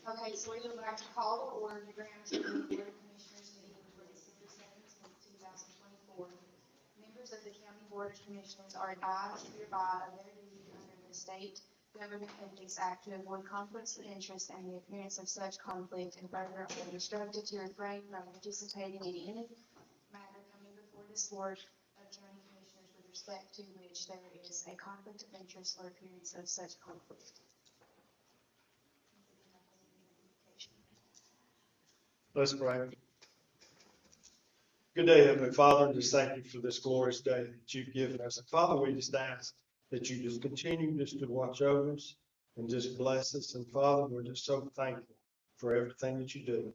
Okay, so we would like to call to order the Graham County Board of Commissioners meeting for December 17th, 2024. Members of the County Board of Commissioners are advised hereby of their duty under the State Government Ethics Act to avoid conflicts of interest and the appearance of such conflict, and further are instructed to refrain from participating in any matter coming before this Board of County Commissioners with respect to which there is a conflict of interest or appearance of such conflict. Let's pray. Good day, Heavenly Father. Just thank you for this glorious day that you've given us. And Father, we just ask that you just continue just to watch over us and just bless us. And Father, we're just so thankful for everything that you do.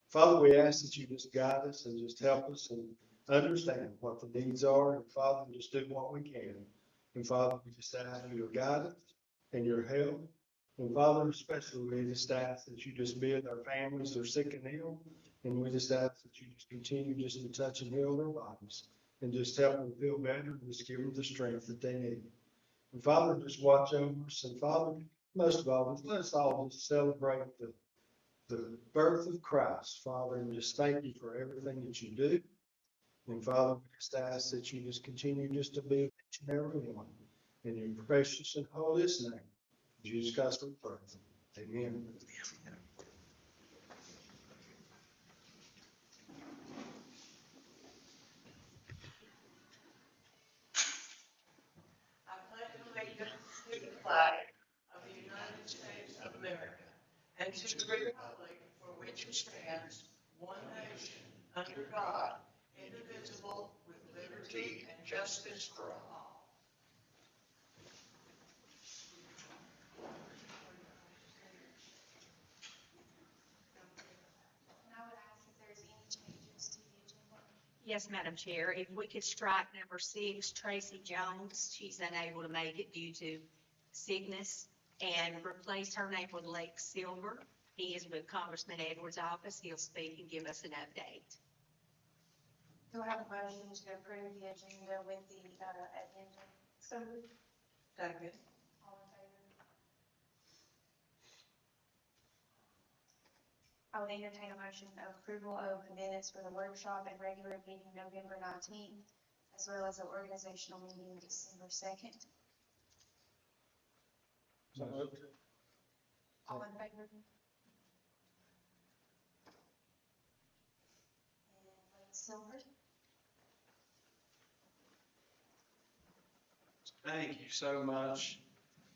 Father, we ask that you just guide us and just help us and understand what the needs are. And Father, just do what we can. And Father, we just ask for your guidance and your help. And Father, especially we just ask that you just be with our families, they're sick and ill. And we just ask that you just continue just to touch and heal their bodies and just help them feel better and just give them the strength that they need. And Father, just watch over us. And Father, most of all, let us all just celebrate the birth of Christ, Father, and just thank you for everything that you do. And Father, we just ask that you just continue just to be with each and every one. In your precious and holiest name, Jesus Christ, we pray. Amen. I pledge allegiance to the flag of the United States of America and to the republic for which it stands, one nation, under God, indivisible, with liberty and justice for all. And I would ask if there's any changes to the agenda. Yes, Madam Chair, if we could strike number 6, Tracy Jones, she's unable to make it due to sickness, and replace her name with Lake Silver. He is with Congressman Edwards' office. He'll speak and give us an update. Do I have a motion to approve the agenda with the addendum? So, Second. All in favor? I would entertain a motion of approval of the minutes for the workshop and regular meeting November 19th, as well as the organizational meeting December 2nd. So moved. All in favor? And Lake Silver? Thank you so much.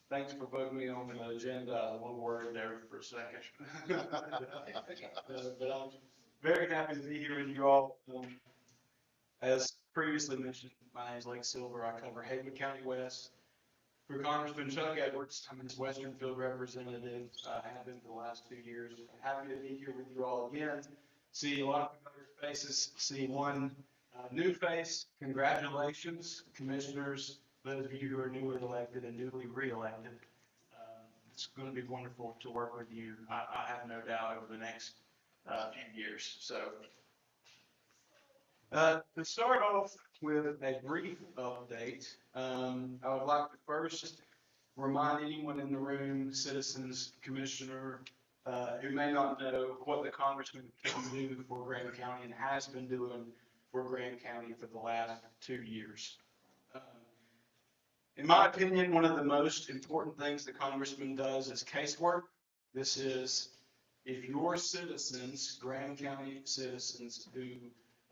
Thanks for putting me on the agenda. One word there for a second. But I'm very happy to be here with you all. As previously mentioned, my name is Lake Silver. I cover Haywood County West. For Congressman Chuck Edwards, I'm his Western Field representative. I have been for the last 2 years. Happy to be here with you all again. See a lot of familiar faces. See one new face. Congratulations, commissioners. Those of you who are newly elected and newly re-elected, it's going to be wonderful to work with you. I have no doubt over the next few years. So, to start off with a brief update, I would like to first remind anyone in the room, citizens, commissioner, who may not know what the congressman can do for Graham County and has been doing for Graham County for the last 2 years. In my opinion, one of the most important things the congressman does is casework. This is if your citizens, Graham County citizens who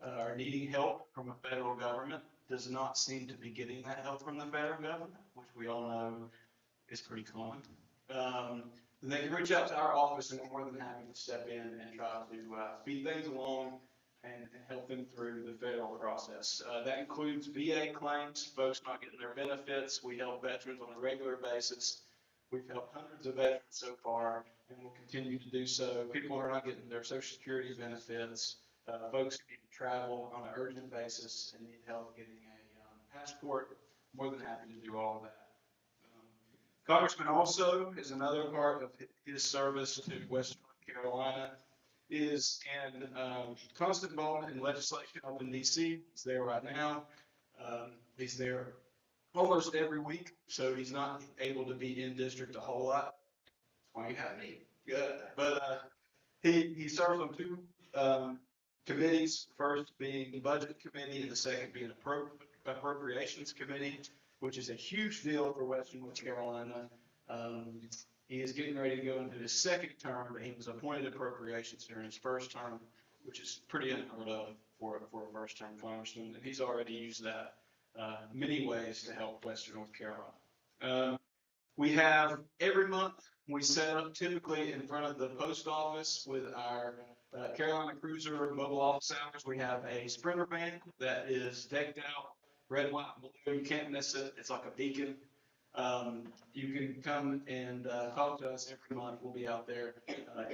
are needing help from a federal government, does not seem to be getting that help from the federal government, which we all know is pretty common. Then they can reach out to our office and we're more than happy to step in and try to speed things along and help them through the federal process. That includes VA claims, folks not getting their benefits. We help veterans on a regular basis. We've helped hundreds of veterans so far and will continue to do so. People who are not getting their Social Security benefits, folks who need to travel on an urgent basis and need help getting a passport, more than happy to do all of that. Congressman also is another part of his service to Western North Carolina is in constant involvement in legislation up in DC. He's there right now. He's there almost every week, so he's not able to be in district a whole lot. That's why you have me. Good. But he serves on two committees, first being the Budget Committee and the second being Appropriations Committee, which is a huge deal for Western North Carolina. He is getting ready to go into his second term, but he was appointed Appropriations during his first term, which is pretty unheard of for a first-term congressman, and he's already used that many ways to help Western North Carolina. We have every month, we set up typically in front of the post office with our Carolina Cruiser mobile office hours. We have a Sprinter van that is decked out red, white, and blue. You can't miss it. It's like a beacon. You can come and talk to us every month. We'll be out there.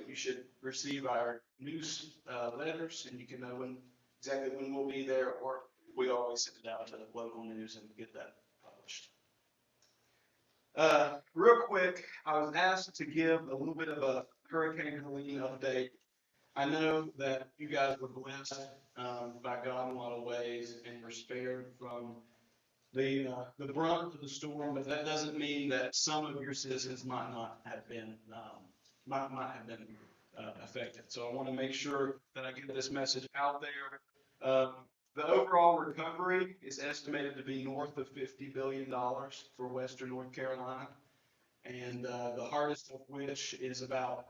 You should receive our news letters, and you can know exactly when we'll be there, or we always send it out to local news and get that published. Real quick, I was asked to give a little bit of a Hurricane Helene update. I know that you guys were blessed by God in a lot of ways and were spared from the brunt of the storm, but that doesn't mean that some of your citizens might not have been affected. So I want to make sure that I get this message out there. The overall recovery is estimated to be north of $50 billion for Western North Carolina, and the hardest of which is about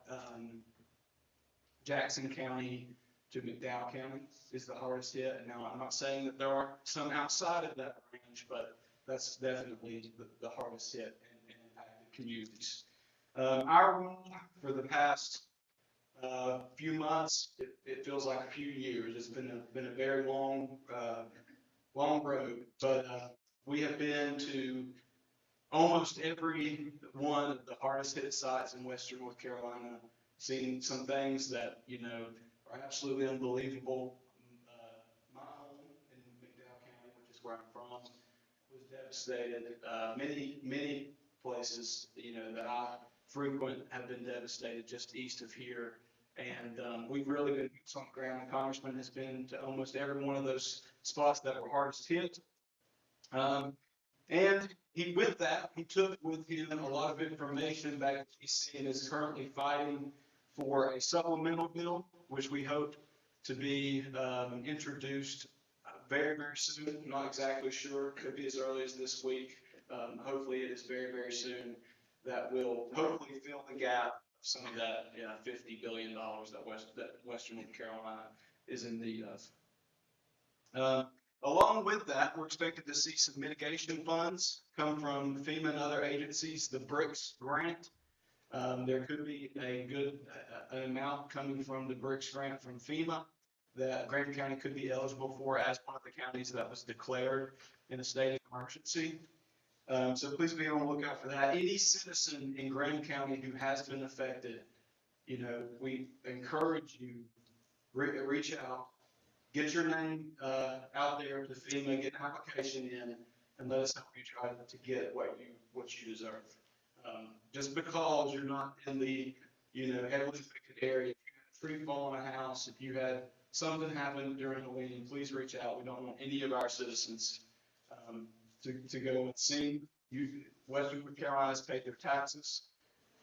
Jackson County to McDowell County is the hardest hit. And now I'm not saying that there are some outside of that range, but that's definitely the hardest hit and impacted communities. Our role for the past few months, it feels like a few years. It's been a very long road, but we have been to almost every one of the hardest hit sites in Western North Carolina, seen some things that are absolutely unbelievable. My home in McDowell County, which is where I'm from, was devastated. Many places that I frequent have been devastated just east of here. And we've really been boots on the ground. The congressman has been to almost every one of those spots that were hardest hit. And with that, he took with him a lot of information back to DC and is currently fighting for a supplemental bill, which we hope to be introduced very, very soon. I'm not exactly sure. Could be as early as this week. Hopefully it is very, very soon. That will hopefully fill the gap some of that $50 billion that Western North Carolina is in need of. Along with that, we're expected to see some mitigation funds come from FEMA and other agencies, the BRICS grant. There could be an amount coming from the BRICS grant from FEMA that Graham County could be eligible for as one of the counties that was declared in a state of emergency. So please be on the lookout for that. Any citizen in Graham County who has been affected, we encourage you, reach out, get your name out there to FEMA, get an application in, and let us help you try to get what you deserve. Just because you're not in the heavily affected area, if you had a tree fall on a house, if you had something happen during Halloween, please reach out. We don't want any of our citizens to go and see. Western North Carolina has paid their taxes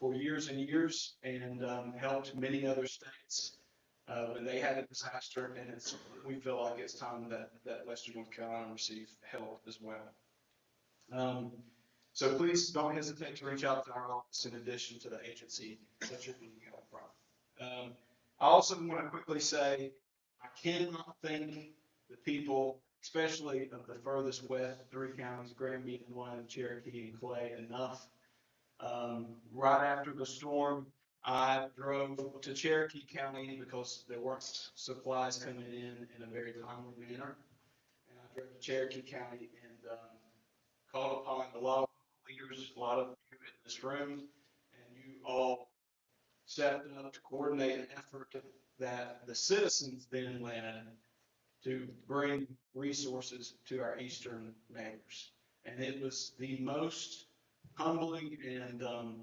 for years and years and helped many other states when they had a disaster, and we feel like it's time that Western North Carolina receive help as well. So please don't hesitate to reach out to our office in addition to the agency that you're being help from. I also want to quickly say I cannot thank the people, especially of the furthest west, 3 counties, Grand Meeting, One, Cherokee, and Clay, enough. Right after the storm, I drove to Cherokee County because there weren't supplies coming in a very timely manner. And I drove to Cherokee County and called upon a lot of leaders, a lot of you in this room, and you all stepped up to coordinate an effort that the citizens then led to bring resources to our eastern neighbors. And it was the most humbling and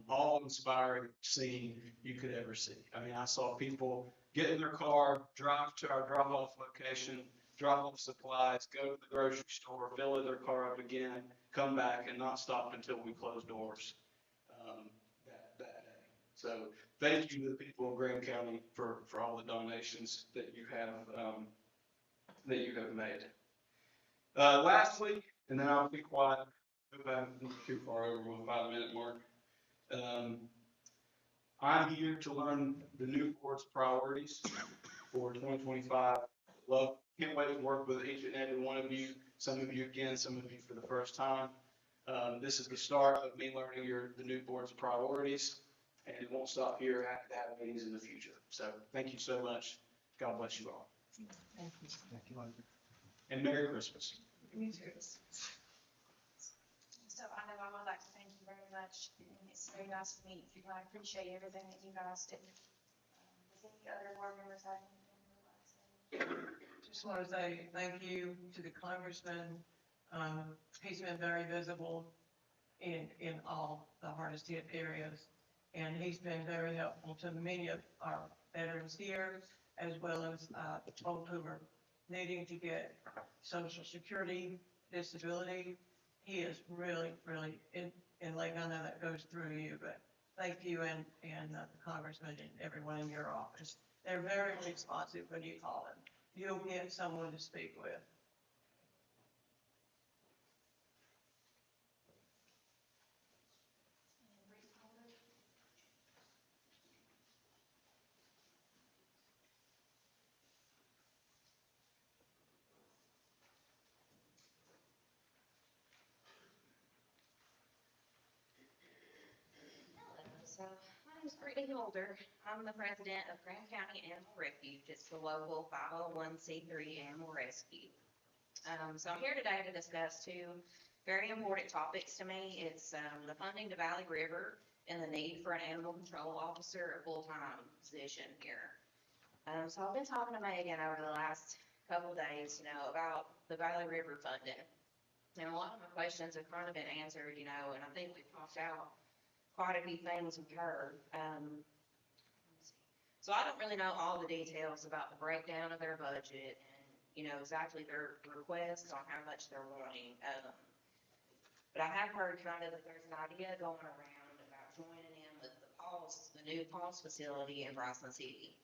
awe-inspiring scene you could ever see. I mean, I saw people get in their car, drive to our drop-off location, drop off supplies, go to the grocery store, fill their car up again, come back, and not stop until we closed doors that day. So thank you to the people of Graham County for all the donations that you have made. Lastly, and then I'll be quiet, hope I haven't been too far over my 5-minute mark. I'm here to learn the new board's priorities for 2025. Can't wait to work with each and every one of you. Some of you again, some of you for the first time. This is the start of me learning the new board's priorities, and it won't stop here. I have to have meetings in the future. So thank you so much. God bless you all. Thank you. And Merry Christmas. Me too. So I know I would like to thank you very much, and it's very nice to meet you. I appreciate everything that you guys do. Does any other board members have anything they would like to say? Just want to say thank you to the congressman. He's been very visible in all the hardest hit areas. And he's been very helpful to many of our veterans here, as well as folks who are needing to get Social Security, disability. He is really, and like, I know that goes through you, but thank you and the congressman and everyone in your office. They're very responsive when you call them. You'll get someone to speak with. So, my name is Brittany Holder. I'm the president of Graham County Animal Refuge. It's the local 501c3 animal rescue. So I'm here today to discuss two very important topics to me. It's the funding to Valley River and the need for an animal control officer, a full-time position here. So I've been talking to Megan over the last couple of days, about the Valley River funding. And a lot of my questions have kind of been answered, and I think we've talked out quite a few things with her. So I don't really know all the details about the breakdown of their budget and, exactly their requests on how much they're wanting. But I have heard kind of that there's an idea going around about joining in with the new Paul's facility in Bryson City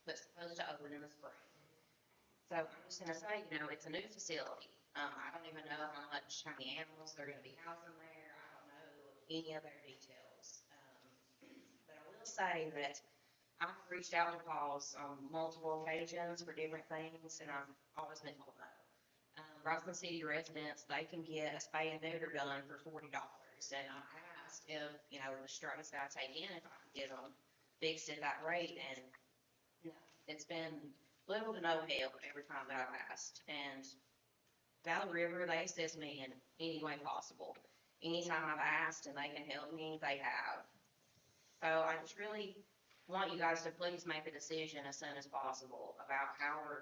that's supposed to open in the spring. So I'm just gonna say, it's a new facility. I don't even know how many animals they're gonna be housing there. I don't know any of their details. But I will say that I've reached out to Paul's on multiple occasions for different things, and I've always been told no. Bryson City residents, they can get a spay and neuter done for $40. And I asked if, the strongest guy take in, if I could get them fixed at that rate, and it's been little to no help every time that I've asked. And Valley River, they assist me in any way possible. Anytime I've asked and they can help me, they have. So I just really want you guys to please make a decision as soon as possible about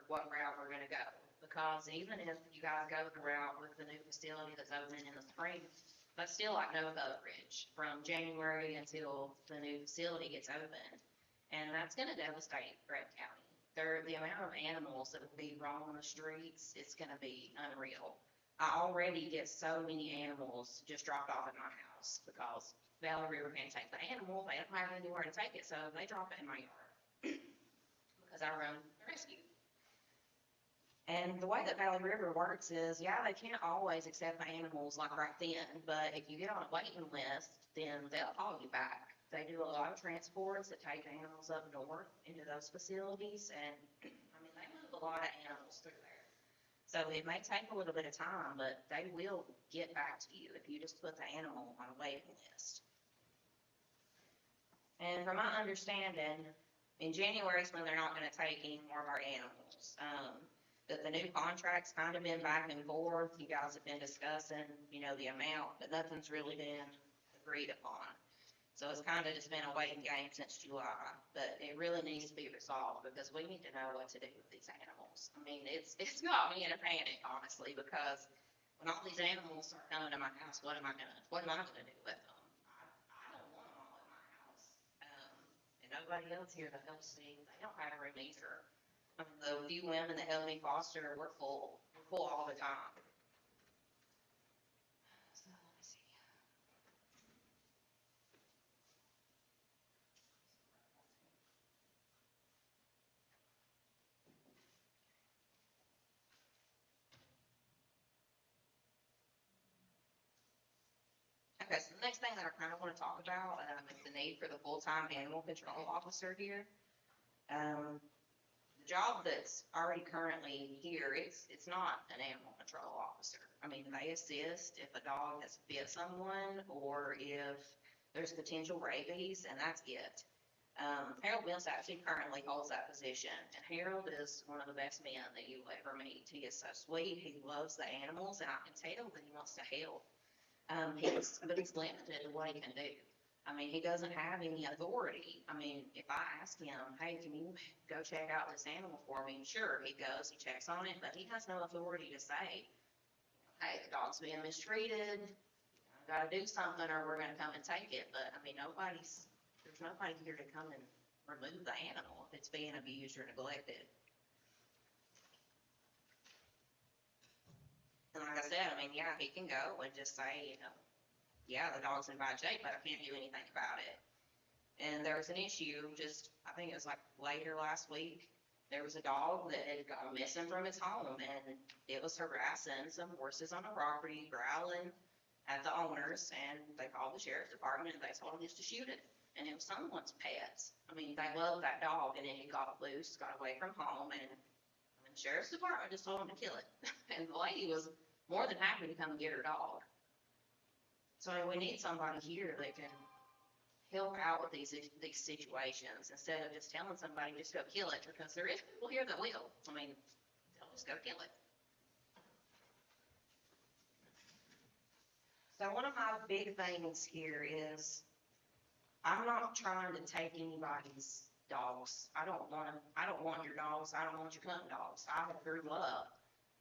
what route we're gonna go. Because even if you guys go the route with the new facility that's opening in the spring, that's still like no coverage from January until the new facility gets opened. And that's gonna devastate Graham County. The amount of animals that will be roaming the streets, it's gonna be unreal. I already get so many animals just dropped off at my house because Valley River can't take the animal. They don't have anywhere to take it, so they drop it in my yard because I run the rescue. And the way that Valley River works is, they can't always accept the animals like right then, but if you get on a waiting list, then they'll call you back. They do a lot of transports that take animals up north into those facilities, and they move a lot of animals through there. So it may take a little bit of time, but they will get back to you if you just put the animal on a waiting list. And from my understanding, in January is when they're not gonna take any more of our animals. But the new contract's kind of been back and forth. You guys have been discussing, the amount, but nothing's really been agreed upon. So it's kind of just been a waiting game since July, but it really needs to be resolved because we need to know what to do with these animals. It's got me in a panic, honestly, because when all these animals start coming to my house, what am I gonna do with them? I don't want them all at my house. And nobody else here to help see, they don't have room either. The few women that help me foster, we're full all the time. So, let me see. Okay, so the next thing that I kind of want to talk about, is the need for the full-time animal control officer here. The job that's already currently here, it's not an animal control officer. I mean, they assist if a dog has bit someone or if there's potential rabies, and that's it. Harold Mills actually currently holds that position, and Harold is one of the best men that you will ever meet. He is so sweet, he loves the animals, and I can tell that he wants to help. But he's limited to what he can do. I mean, he doesn't have any authority. I mean, if I ask him, hey, can you go check out this animal for me? Sure, he goes, he checks on it, but he has no authority to say, hey, the dog's being mistreated, I gotta do something or we're gonna come and take it. But I mean, there's nobody here to come and remove the animal if it's being abused or neglected. And like I said, I mean, yeah, he can go and just say, yeah, the dog's in bad shape, but I can't do anything about it. And there was an issue I think it was like later last week, there was a dog that had gone missing from his home, and it was harassing some horses on the property, growling at the owners, and they called the sheriff's department, and they told them just to shoot it. And it was someone's pets. I mean, they loved that dog, and then he got loose, got away from home, and the sheriff's department just told him to kill it. And the lady was more than happy to come and get her dog. So we need somebody here that can help out with these situations instead of just telling somebody just go kill it, because there is people here that will. I mean, they'll just go kill it. So one of my big things here is I'm not trying to take anybody's dogs. I don't want your dogs. I don't want your hunting dogs. I grew up.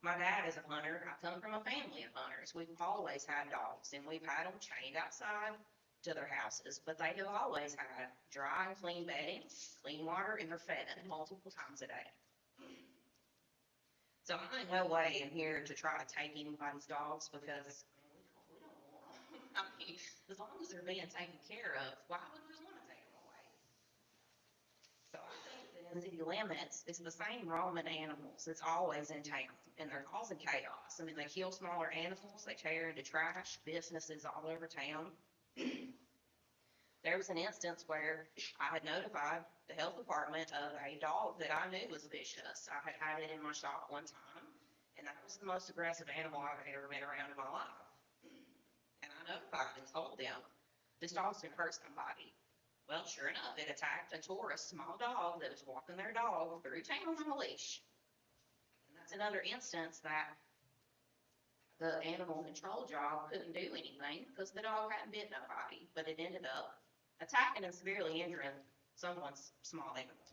My dad is a hunter. I come from a family of hunters. We've always had dogs, and we've had them chained outside to their houses, but they have always had dry and clean bedding, clean water, and they're fed multiple times a day. So I'm in no way in here to try to take anybody's dogs, because we don't want them. I mean, as long as they're being taken care of, why would we want to take them away? So I think that in city limits, it's the same roaming animals. It's always in town, and they're causing chaos. I mean, they kill smaller animals, they tear into trash, businesses all over town. There was an instance where I had notified the health department of a dog that I knew was vicious. I had had it in my shop one time, and that was the most aggressive animal I've ever been around in my life. And I notified and told them, this dog's gonna hurt somebody. Well, sure enough, it attacked and tore a small dog that was walking their dog through town on a leash. And that's another instance that the animal control job couldn't do anything because the dog hadn't bit nobody, but it ended up attacking and severely injuring someone's small animal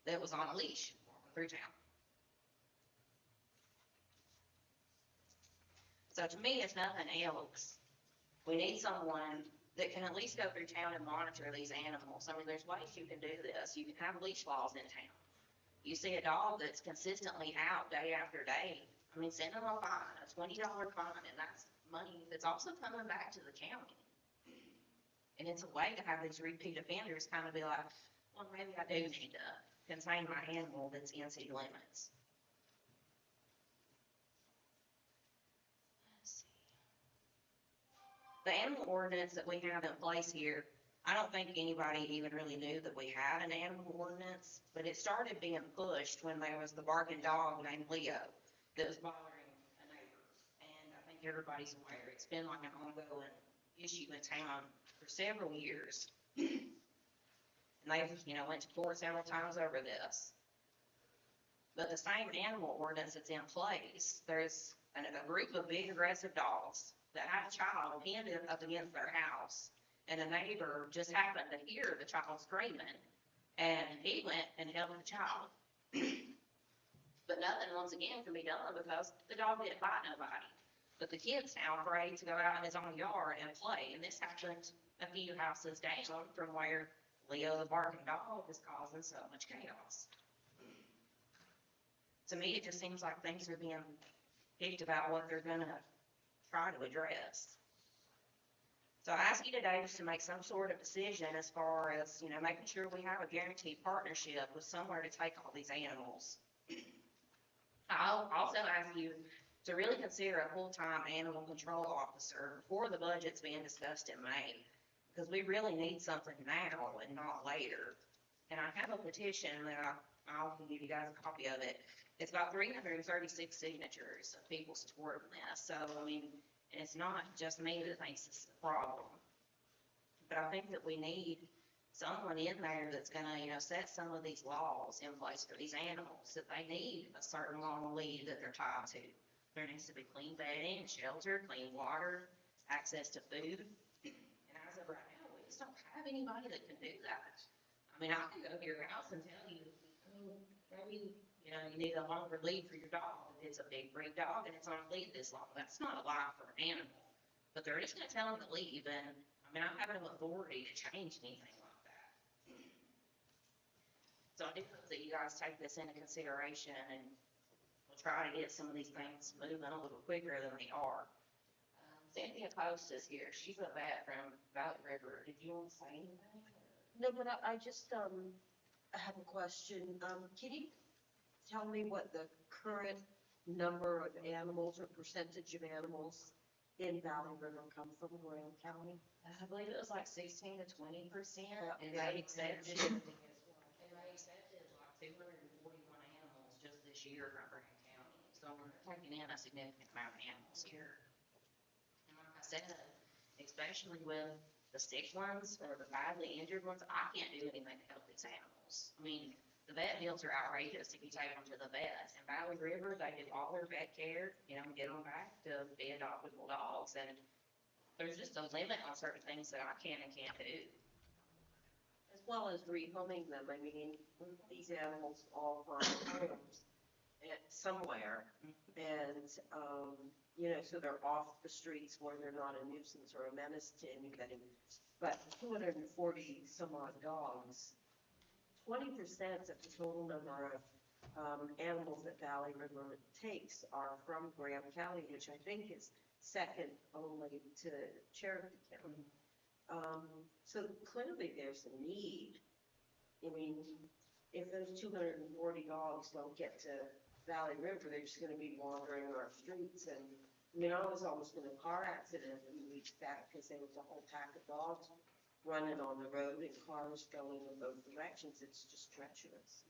that was on a leash walking through town. So to me, it's nothing else. We need someone that can at least go through town and monitor these animals. I mean, there's ways you can do this. You can have leash laws in town. You see a dog that's consistently out day after day, I mean, send them a fine, a $20 fine, and that's money that's also coming back to the county. And it's a way to have these repeat offenders kind of be like, well, maybe I do need to contain my animal that's in city limits. The animal ordinance that we have in place here, I don't think anybody even really knew that we had an animal ordinance, but it started being pushed when there was the barking dog named Leo that was bothering a neighbor. And I think everybody's aware. It's been like an ongoing issue in town for several years. And they, went to court several times over this. But the same animal ordinance that's in place, there's a group of big aggressive dogs that had a child pinned up against their house, and a neighbor just happened to hear the child screaming, and he went and held the child. But nothing, once again, can be done because the dog didn't bite nobody. But the kid's now afraid to go out in his own yard and play, and this happened a few houses down from where Leo the barking dog is causing so much chaos. To me, it just seems like things are being picked about what they're gonna try to address. So I ask you today just to make some sort of decision as far as, making sure we have a guaranteed partnership with somewhere to take all these animals. I'll also ask you to really consider a full-time animal control officer before the budget's being discussed in May. Because we really need something now and not later. And I have a petition that I'll give you guys a copy of it. It's about 336 signatures of people supporting this. So, I mean, and it's not just me that thinks this is a problem. But I think that we need someone in there that's gonna, set some of these laws in place for these animals, that they need a certain long lead that they're tied to. There needs to be clean bedding, shelter, clean water, access to food. And as of right now, we just don't have anybody that can do that. I mean, I can go to your house and tell you, maybe, you need a longer lead for your dog. If it's a big breed dog and it's on a lead this long, that's not a lot for an animal. But they're just gonna tell them to leave, and, I mean, I have no authority to change anything like that. So I do hope that you guys take this into consideration, and we'll try to get some of these things moving a little quicker than they are. Cynthia Post is here. She's a vet from Valley River. Did you want to say anything? No, but I just, have a question. Can you tell me what the current number of animals or percentage of animals in Valley River come from Graham County? I believe it was like 16 to 20%, and Yeah. they accepted like 241 animals just this year from Graham County. So we're taking in a significant amount of animals here. And like I said, especially with the sick ones or the badly injured ones, I can't do anything to help these animals. I mean, the vet bills are outrageous if you take them to the vet. In Valley River, they do all their vet care, get them back to be adoptable dogs. And there's just a limit on certain things that I can and can't do. As well as rehoming them. I mean, these animals all find homes somewhere. And, so they're off the streets where they're not a nuisance or a menace to anybody. But 240 some odd dogs, 20% of the total number of animals that Valley River takes are from Graham County, which I think is second only to Cherokee County. So clearly there's a need. I mean, if those 240 dogs don't get to Valley River, they're just gonna be wandering our streets. And, I mean, I was almost in a car accident a few weeks back because there was a whole pack of dogs running on the road and cars going in both directions. It's just treacherous.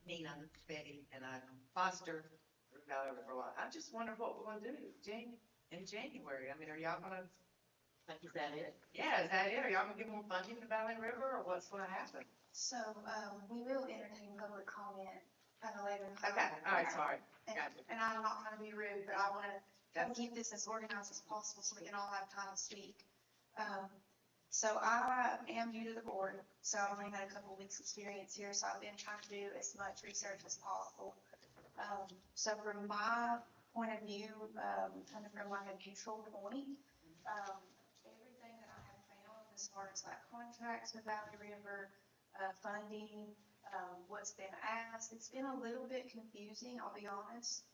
Nina, Betty, and I foster Valley River a lot. I just wonder what we're gonna do in January. I mean, are y'all gonna, Is that it? yeah, is that it? Are y'all gonna give more funding to Valley River, or what's gonna happen? So, we will entertain public comment at a later time. Okay, all right, sorry. And, Gotcha. and I'm not trying to be rude, but I wanna try to keep this as organized as possible so we can all have time to speak. So I am new to the board, so I've only had a couple weeks' experience here, so I've been trying to do as much research as possible. So from my point of view, kind of from like a neutral point, everything that I have found as far as like contracts with Valley River, funding, what's been asked, it's been a little bit confusing, I'll be honest.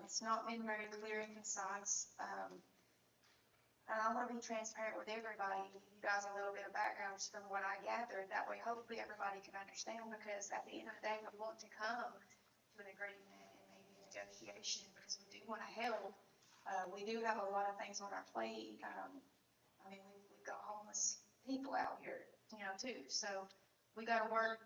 It's not been very clear and concise. And I want to be transparent with everybody, give you guys a little bit of background just from what I gathered. That way, hopefully, everybody can understand, because at the end of the day, we want to come to an agreement and maybe a negotiation, because we do want to help. We do have a lot of things on our plate. I mean, we've got homeless people out here, too. So we got to work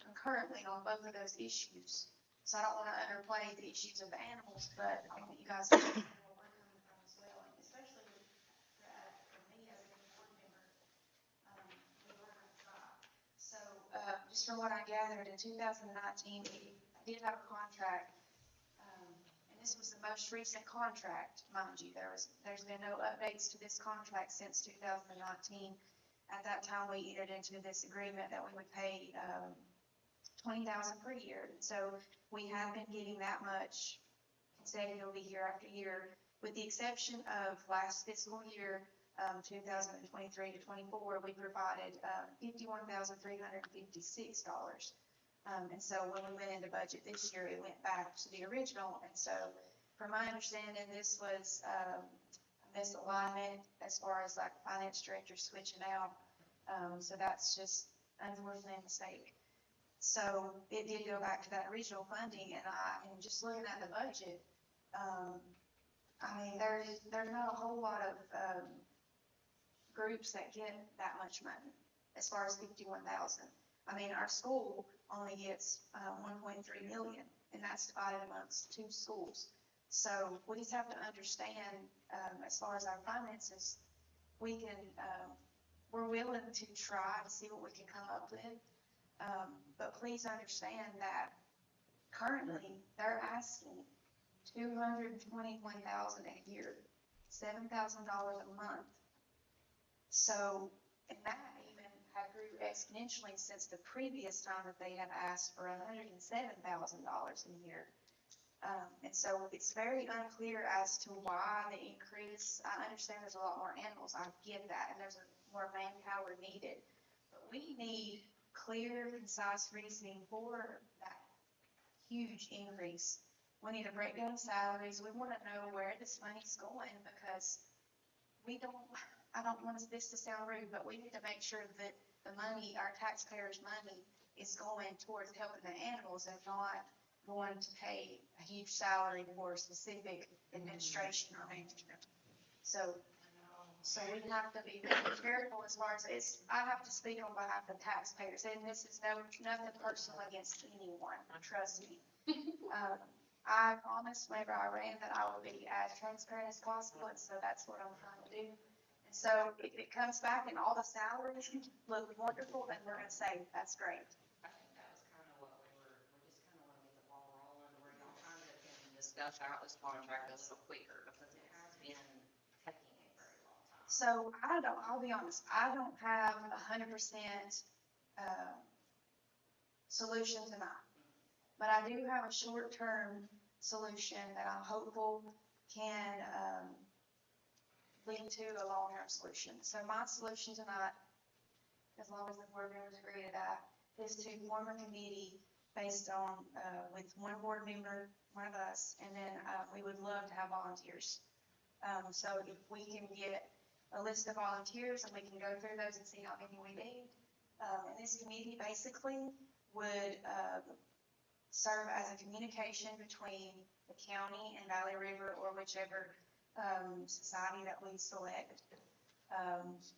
concurrently on both of those issues. So I don't want to underplay the issues of the animals, but I want you guys to understand where we're coming from as well, and especially for me as a board member, we learn on the job. So, just from what I gathered, in 2019, we did have a contract, and this was the most recent contract, mind you. There's been no updates to this contract since 2019. At that time, we entered into this agreement that we would pay, $20,000 per year. So we have been getting that much consecutively year after year, with the exception of last fiscal year, 2023 to 24, we provided $51,356. And so when we went into budget this year, it went back to the original. And so from my understanding, this was a misalignment as far as like finance director switching out. So that's just unfortunately a mistake. So it did go back to that original funding, and just looking at the budget, I mean, there's not a whole lot of, groups that get that much money, as far as 51,000. I mean, our school only gets, 1.3 million, and that's divided amongst 2 schools. So we just have to understand, as far as our finances, we can, we're willing to try to see what we can come up with. But please understand that currently they're asking $221,000 a year, $7,000 a month. So, and that even had grew exponentially since the previous time that they have asked for $107,000 a year. And so it's very unclear as to why the increase. I understand there's a lot more animals, I get that, and there's more manpower needed. But we need clear, concise reasoning for that huge increase. We need a breakdown of salaries. We want to know where this money's going, because I don't want this to sound rude, but we need to make sure that the money, our taxpayers' money, is going towards helping the animals and not going to pay a huge salary for a specific administration or management. So we have to be very careful as far as I have to speak on behalf of the taxpayers, and this is nothing personal against anyone, trust me. I promised whenever I ran that I would be as transparent as possible, and so that's what I'm trying to do. And so if it comes back and all the salaries look wonderful, then we're gonna say, that's great. I think that was kind of what we just kind of want to get the ball rolling, where y'all kind of can discuss out this contract a little quicker, because it has been taking a very long time. So I'll be honest, I don't have 100%, solution tonight. But I do have a short-term solution that I'm hopeful can, lead to a long-term solution. So my solution tonight, as long as the board members agree to that, is to form a committee based on, with one board member, one of us, and then, we would love to have volunteers. So if we can get a list of volunteers and we can go through those and see how many we need. And this committee basically would, serve as a communication between the county and Valley River, or whichever society that we select.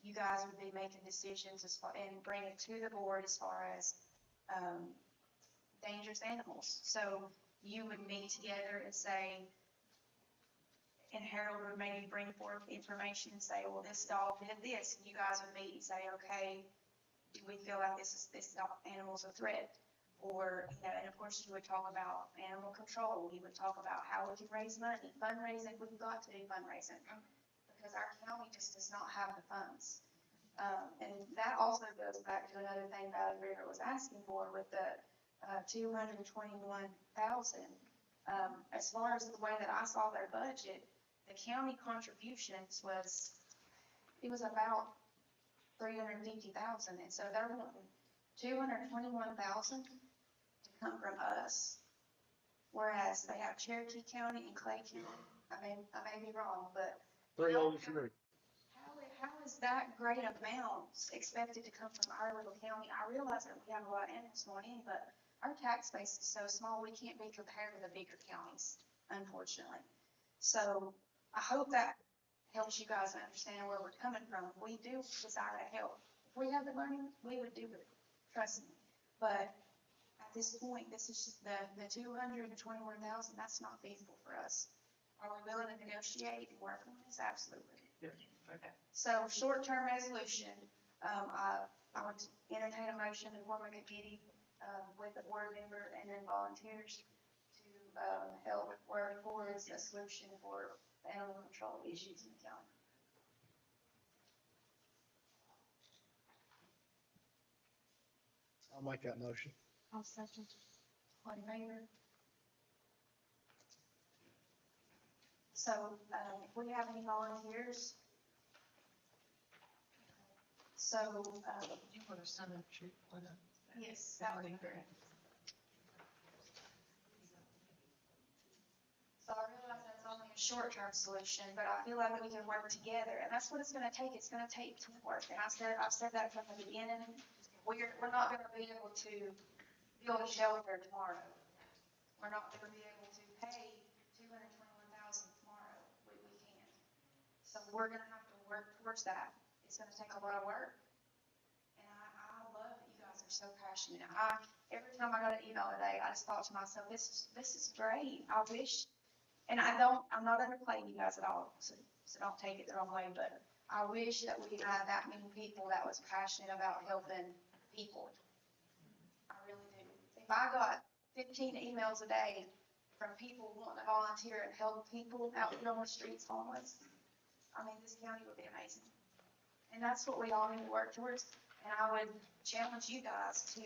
You guys would be making decisions and bring it to the board as far as dangerous animals. So you would meet together and say, and Harold would maybe bring forth information and say, well, this dog did this. And you guys would meet and say, okay, do we feel like this animal's a threat? Or, and of course you would talk about animal control. You would talk about how we can raise money, fundraising. We've got to do fundraising because our county just does not have the funds. And that also goes back to another thing Valley River was asking for with the $221,000. As far as the way that I saw their budget, the county contributions was about $350,000, and so they're wanting $221,000 to come from us, whereas they have Cherokee County and Clay County. I may be wrong, but how is that great amount expected to come from our little county? I realize that we have a lot of animals going in, but our tax base is so small, we can't be compared to the bigger counties, unfortunately. So I hope that helps you guys understand where we're coming from. We do desire to help. If we have the money, we would do it. Trust me. But at this point, this is just the $221,000. That's not feasible for us. Are we willing to negotiate and work on this? Absolutely. Yeah, okay. So short-term resolution, I would entertain a motion to form a committee, with a board member and then volunteers to, help work towards a solution for the animal control issues in the county. I'll make that motion. I'll second. All in favor? So, if we have any volunteers? So, You want to send a sheet for that? yes, that would be great. So I realize that's only a short-term solution, but I feel like we can work together, and that's what it's gonna take. It's gonna take teamwork, and I've said that from the beginning. we're not gonna be able to build a shelter tomorrow. We're not gonna be able to pay $221,000 tomorrow. We can't. So we're gonna have to work towards that. It's gonna take a lot of work. And I love that you guys are so passionate. Every time I got an email today, I just thought to myself, this is great. I wish, and I'm not underplaying you guys at all, so don't take it the wrong way, but I wish that we had that many people that was passionate about helping people. I really do. If I got 15 emails a day from people wanting to volunteer and help people out there on the streets homeless, I mean, this county would be amazing. And that's what we all need to work towards. And I would challenge you guys to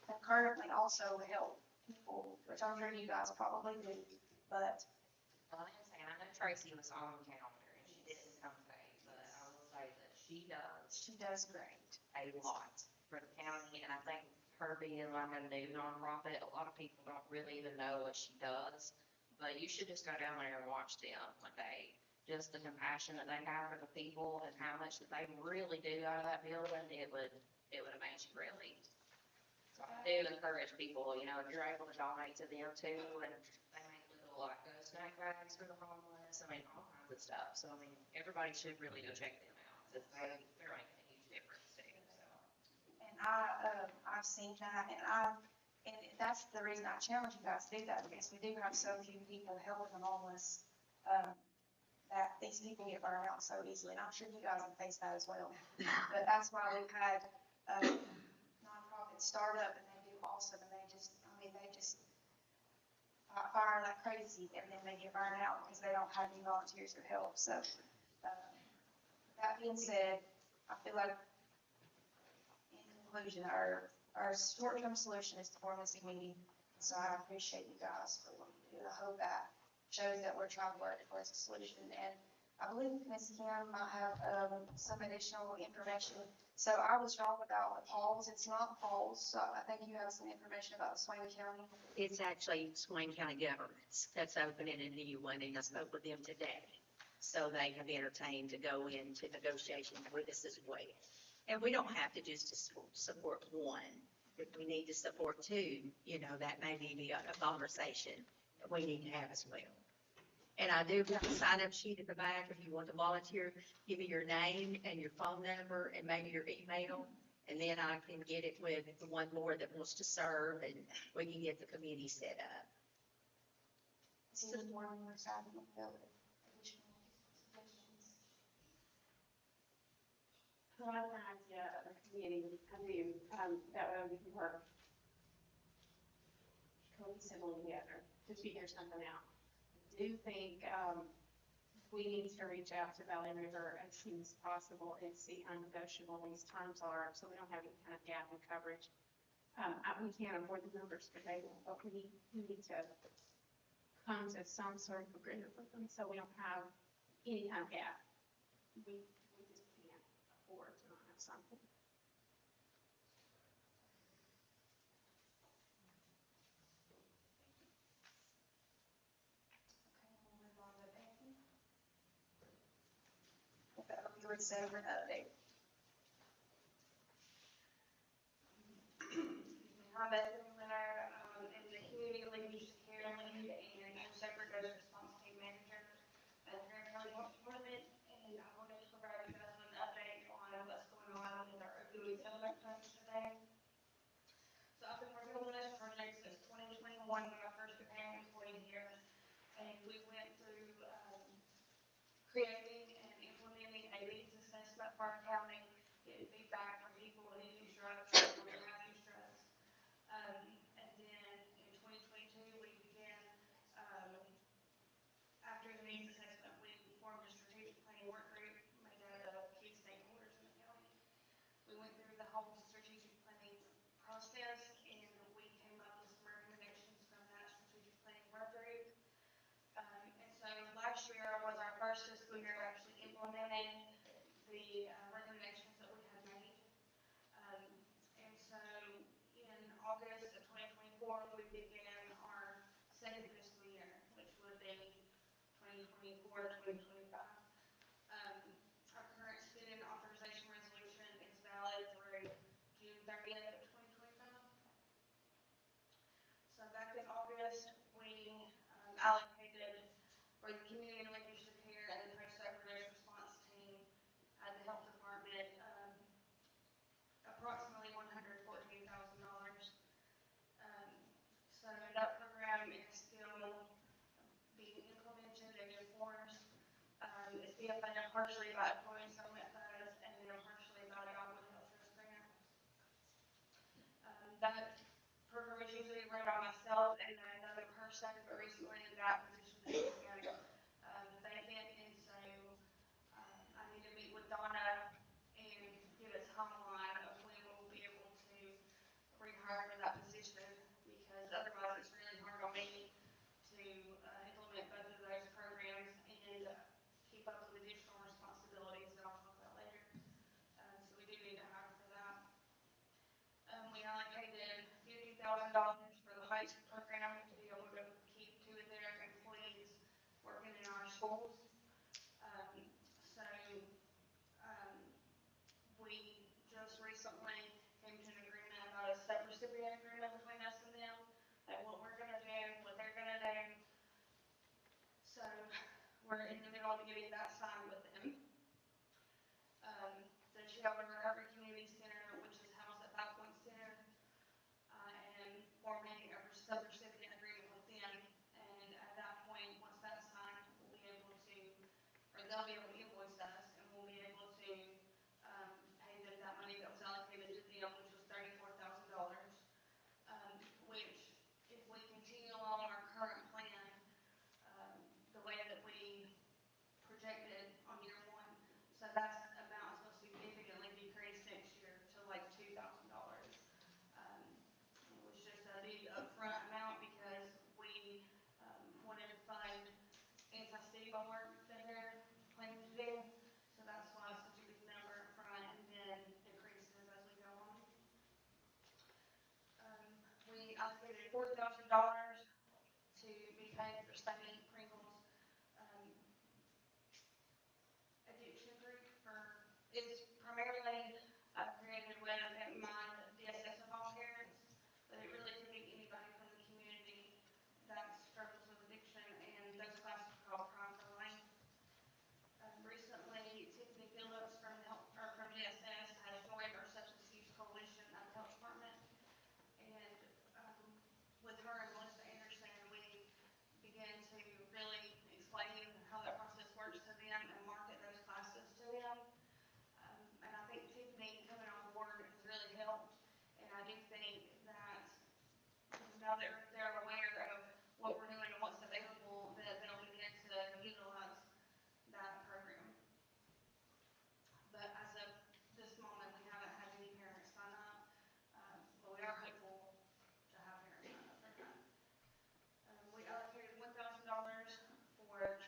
concurrently also help people, which I'm sure you guys will probably do. But Well, like I'm saying, I know Tracy was on the calendar and she didn't come today, but I will say that she does great. a lot for the county, and I think her being like a new nonprofit, a lot of people don't really even know what she does. But you should just go down there and watch them one day. Just the compassion that they have for the people and how much that they really do out of that building, it would amaze you really. So I do encourage people, you know, if you're able to donate to them too, and they make little like ghost snack bags for the homeless, I mean, all kinds of stuff. So I mean, everybody should really go check them out, because they're making a huge difference too, so. And I've seen that, and that's the reason I challenge you guys to do that, because we do have so few people helping the homeless, that these people get burned out so easily, and I'm sure you guys have faced that as well. But that's why we've had, nonprofits start up, and they do awesome, and they just fire like crazy, and then they get burned out because they don't have any volunteers to help, so, that being said, I feel like, in conclusion, our short-term solution is to form this committee, so I appreciate you guys for what you do. I hope that shows that we're trying to work towards a solution, and I believe Ms. Kim might have, some additional information. So I was wrong about the polls, it's not polls, so I think you have some information about Swain County. It's actually Swain County Governments that's opening a new one, and I spoke with them today. So they have entertained to go into negotiations with us as well. And we don't have to just support one. If we need to support two, you know, that may be a conversation that we need to have as well. And I do have a sign-up sheet at the back if you want to volunteer. Give me your name and your phone number and maybe your email. And then I can get it with the one more that wants to serve, and we can get the committee set up. See the one more side of the building, additional suggestions. So I have an idea of a committee, I do, that way we can work cohesively together to figure something out. I do think, we need to reach out to Valley River as soon as possible and see how negotiable these terms are, so we don't have any kind of gap in coverage. We can't afford the numbers today, but we need to come to some sort of agreement with them, so we don't have any kind of gap. We just can't afford to not have something. Okay, we'll move on to Becky. Okay, opioid settlement update. Hi, Beth Miller, and the community leaders, Karen Lee, and I'm Shepherd as response team manager at the Grand County Health Department, and I wanted to provide you guys an update on what's going on with our opioid settlement claims today. So I've been working on this project since 2021 when I first became employed here, and we went through, creating and implementing a needs assessment for our county, getting feedback from people who use drugs, people who have used drugs. And then in 2022, we began, after the needs assessment, we formed a strategic planning work group made out of key stakeholders in the county. We went through the whole strategic planning process, and we came up with some recommendations from that strategic planning work group. And so last year was our first fiscal year actually implementing the recommendations that we had made. And so in August of 2024, we began our second fiscal year, which would be 2024, 2025. Our current student authorization resolution is valid through June 30th allocated for the community linkage to care and the post-overdose response team at the health department, approximately $114,000. So that program is still being implemented and enforced. It's being funded partially by employee settlement funds and then partially by the Dogwood Health Trust grant. That program is usually run by myself and another person, but recently that position is going vacant, and so I need to meet with Donna and give a timeline of when we'll be able to rehire for that position, because otherwise it's really hard on me to implement both of those programs and keep up with additional responsibilities that I'll talk about later. So we do need to hire for that. We allocated $50,000 for the high school program to be able to keep 2 of their employees working in our schools. So we just recently came to an agreement about a sub-recipient agreement between us and them, like what we're gonna do, what they're gonna do. So we're in the middle of getting that signed with them. The Shelby Recovery Community Center, which is housed at 5 Point Center, I am forming a sub-recipient agreement with them, and at that point, once that's signed, we'll be able to, or they'll be able to invoice us, and we'll be able to pay them that money that was allocated to them, which was $34,000. Which, if we continue along our current plan, the way that we projected on year 1, so that amount is going to significantly decrease next year to like $2,000. It was just a big upfront amount because we wanted to fund anti-stigma work that they're planning to do. So that's why it's such a big number up front and then decreases as we go on. We allocated $4,000 to be paid for Sunny Pringle's addiction group. It's primarily created with in mind DSS of all parents, but it really could be anybody from the community that struggles with addiction, and those classes are called Crime for Life. Recently, Tiffany Phillips from DSS has joined our Substance Use Coalition at the Health Department, and with her and Melissa Anderson, we began to really explain how that process works to them and market those classes to them. And I think Tiffany coming on board has really helped, and I do think that now they're aware of what we're doing and what's available, that they'll begin to utilize that program. But as of this moment, we haven't had any parents sign up, but we are hopeful to have parents sign up for that. We allocated $1,000 for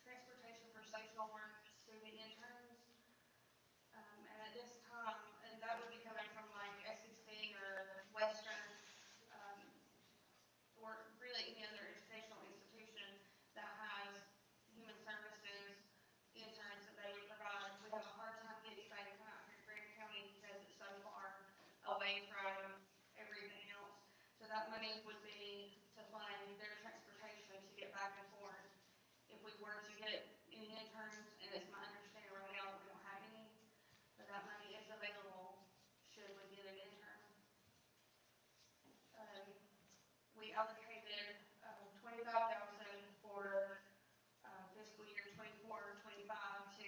transportation for social work student interns. And at this time, and that would be coming from like SEC or Western, or really any other educational institution that has human services interns that they would provide. We have a hard time getting anybody to come out here to Graham County because it's so far away from everything else. So that money would be to fund their transportation to get back and forth. If we were to get any interns, and it's my understanding right now that we don't have any, but that money is available should we get an intern. We allocated $25,000 for fiscal year 24-25 to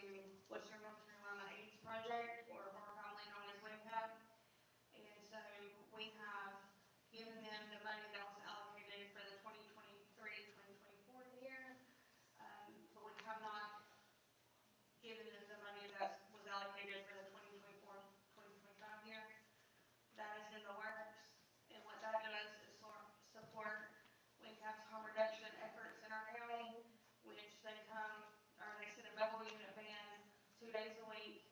Western North Carolina AIDS Project, or more commonly known as WNCAP. And so we have given them the money that was allocated for the 2023-2024 year, but we have not given them the money that was allocated for the 2024-2025 year. That is in the works, and what that does is support WNCAP's harm reduction efforts in our county, which they come, or they send a mobile unit van 2 days a week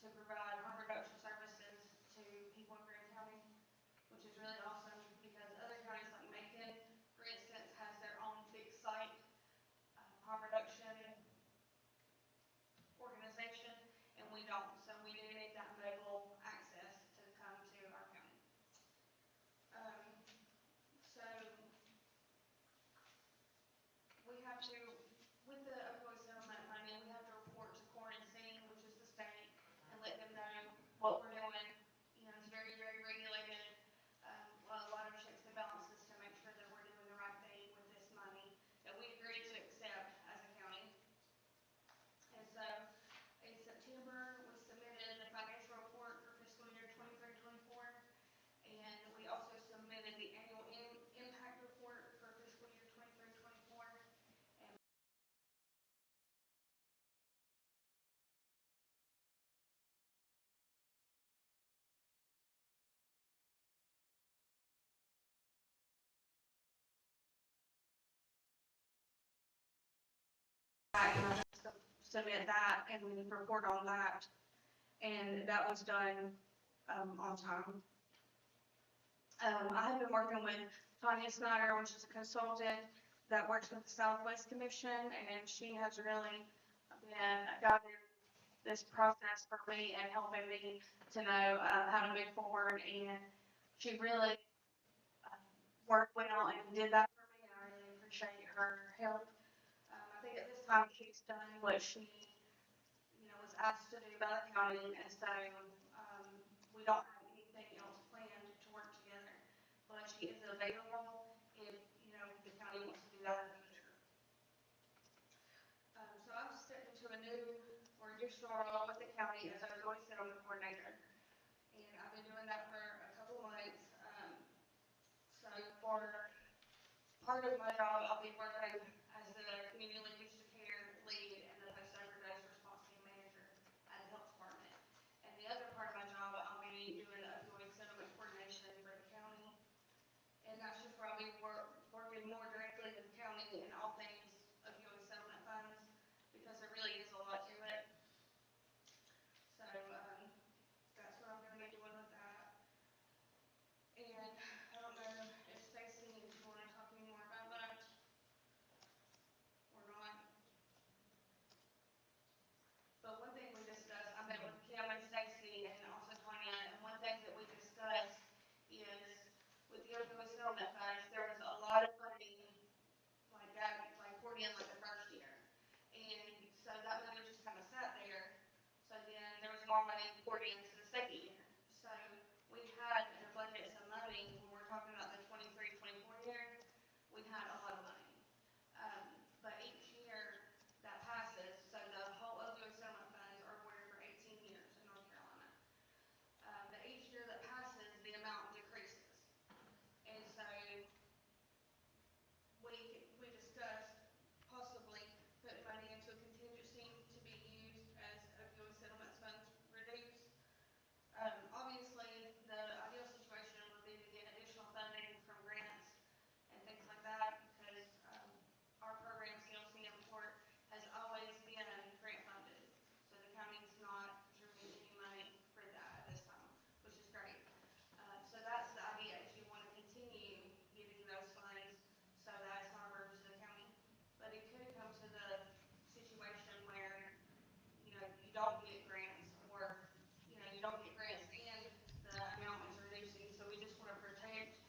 to provide harm reduction services to people in Graham County, which is really awesome because other counties like Macon, for instance, has their own fixed site harm reduction organization, and we don't. So we do need that mobile access to come to our county. So and I have to submit that and then report on that. And that was done, on time. I have been working with Tanya Snyder, which is a consultant that works with the Southwest Commission, and she has really been guiding this process for me and helping me to know, how to move forward, and she really worked well and did that for me, and I really appreciate her help. I think at this time she's done what she, was asked to do by the county, and so, we don't have anything else planned to work together. But she is available if, the county wants to do that in the future. So I've stepped into a new role with the county as a joint settlement coordinator. And I've been doing that for a couple months. So for part of my job, I'll be working as the community linkage to care lead and the post overdose response team manager at the health department. And the other part of my job, I'll be doing opioid settlement coordination for the county. And that's just where I'll be working more directly with the county in all things opioid settlement funds, because there really is a lot to it. So, that's what I'm gonna be doing with that. And I don't know if Stacy, if you wanna talk any more about that or not. But one thing we discussed, I met with Kim and Stacy and also Tanya, and one thing that we discussed is with the opioid settlement funds, there was a lot of funding like that, like poured in like the first year. And so that money just kind of sat there. So then there was more money poured into the second year. So we had in the budget some money when we're talking about the 23-24 year. We had a lot of money. But each year that passes, so the whole opioid settlement funds are awarded for 18 years in North Carolina. But each year that passes, the amount decreases. And so we discussed possibly putting money into a contingency to be used as opioid settlement funds reduce. Obviously, the ideal situation would be to get additional funding from grants and things like that, because our program, CLC Import, has always been grant funded. So the county's not drawing any money for that at this time, which is great. So that's the idea, is you want to continue getting those funds so that it's not a burden to the county. But it could come to the situation where, you don't get grants, or, you don't get grants and the amount is reducing. So we just want to protect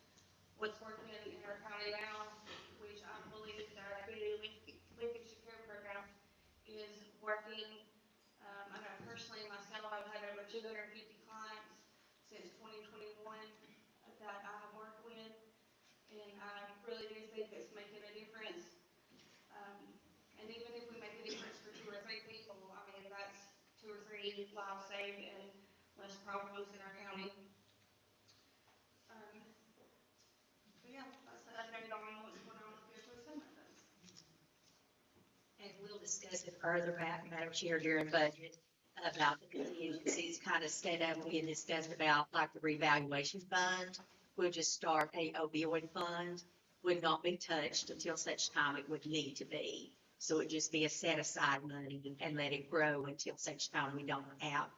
what's working in our county now, which I believe that our community linkage to care program is working. I know personally myself, I've had over 250 clients since 2021 that I have worked with, and I really do think it's making a difference. And even if we make a difference for 2 or 3 people, I mean, that's 2 or 3 lives saved and less problems in our county. So yeah, that's the update on what's going on with the opioid settlement funds. And we'll discuss it further, Madam Chair, during budget about the contingencies kind of set up. We had discussed about like the revaluation fund. We'll just start a opioid fund, would not be touched until such time it would need to be. So it'd just be a set aside money and let it grow until such time we don't have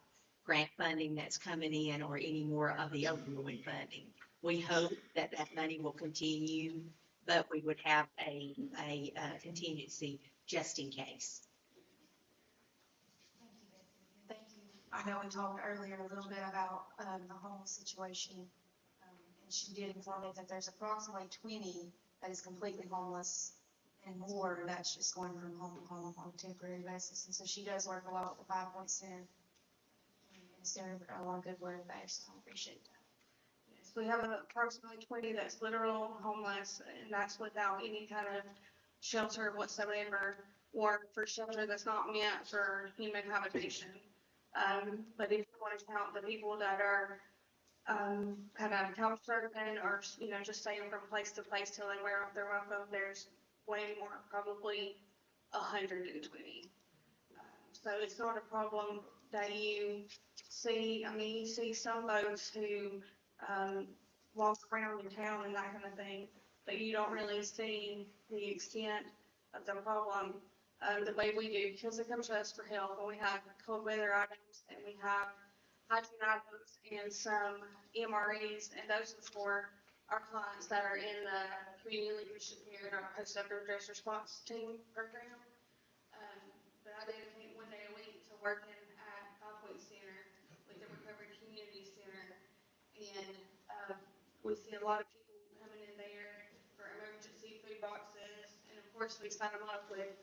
grant funding that's coming in or any more of the opioid funding. We hope that that money will continue, but we would have a contingency just in case. Thank you. I know we talked earlier a little bit about, the homeless situation. And she did inform me that there's approximately 20 that is completely homeless and more that's just going from home to home on a temporary basis. And so she does work a lot with the 5 Point Center. And it's doing a lot of good work there, so I appreciate that. Yes, we have approximately 20 that's literal homeless, and that's without any kind of shelter whatsoever, or for shelter that's not meant for human habitation. But if you want to count the people that are, kind of couch surfing or, just staying from place to place till they wear off their welcome, there's way more, probably 120. So it's not a problem that you see. I mean, you see some folks who, walk around in town and that kind of thing, but you don't really see the extent of the problem the way we do, because they come to us for help, and we have cold weather items, and we have hygiene items, and some MREs, and those are for our clients that are in the community leadership here in our post-acute stress response team program. But I dedicate one day a week to working at Five Point Center with the Recovery Community Center. And, we see a lot of people coming in there for emergency food boxes. And of course, we sign them up with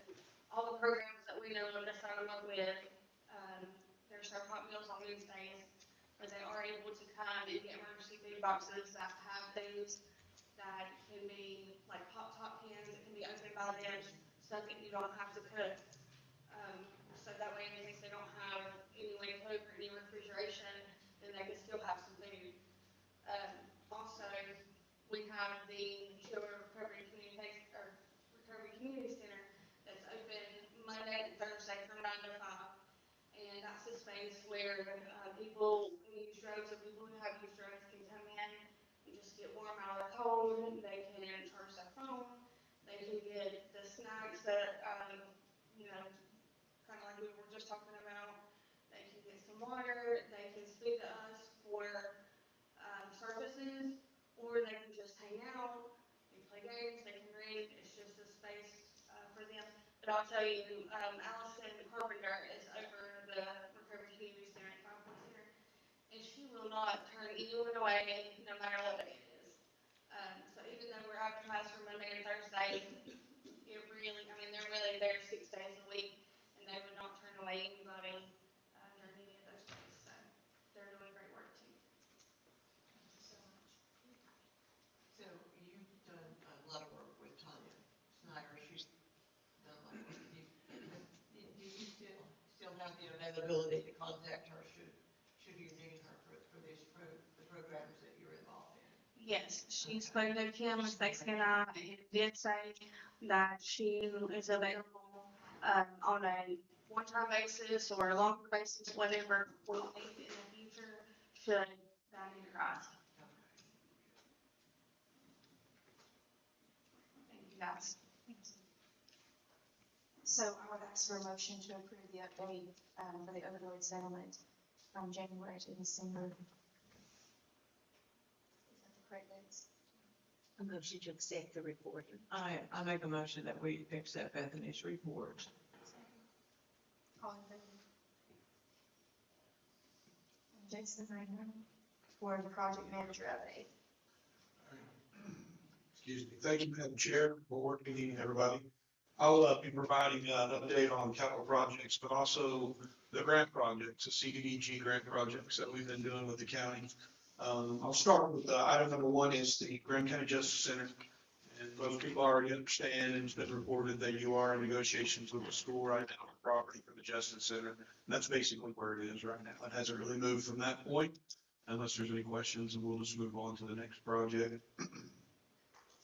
all the programs that we know to sign them up with. There's our Hot Meals on Wednesdays, but they are able to come and get emergency food boxes that have things that can be like pop top cans, that can be opened by the edge, stuff that you don't have to cook. So that way, in case they don't have any way to cook or any refrigeration, then they can still have some food. Also, we have the Children Recovery Community Center that's open Monday and Thursday from 9 to 5. And that's a space where, people who use drugs or people who have used drugs can come in and just get warm out of the cold. They can charge their phone. They can get the snacks that, you know, kind of like we were just talking about. They can get some water. They can speak to us for, services, or they can just hang out and play games. They can read. It's just a space, for them. But I'll tell you, Allison Carpenter is over the Recovery Community Center at Five Point Center, and she will not turn anyone away, no matter what day it is. So even though we're advertised for Monday and Thursday, it really, I mean, they're really there 6 days a week, and they would not turn away anybody, during any of those days. So they're doing great work too. Thank you so much. So you've done a lot of work with Tanya Snyder. She's done a lot of work with you. Do you still have the availability to contact her should you need her for the programs that you're involved in? Yes, she spoke to Kim and I, and did say that she is available, on a one-time basis or a longer basis, whatever we need in the future, should that need arise. Thank you, guys. So I would ask for a motion to approve the update, for the opioid settlement from January to December. Is that the correct dates? A motion to accept the report. I make a motion that we accept Bethany's report. All in favor? Jason Rainer for the project manager update. Excuse me. Thank you, Madam Chair, Board, good evening, everybody. I'll be providing an update on capital projects, but also the grant projects, the CDBG grant projects that we've been doing with the county. I'll start with item number one is the Graham County Justice Center. And most people already understand, and it's been reported that you are in negotiations with the school right now for property for the Justice Center. And that's basically where it is right now. It hasn't really moved from that point, unless there's any questions, and we'll just move on to the next project.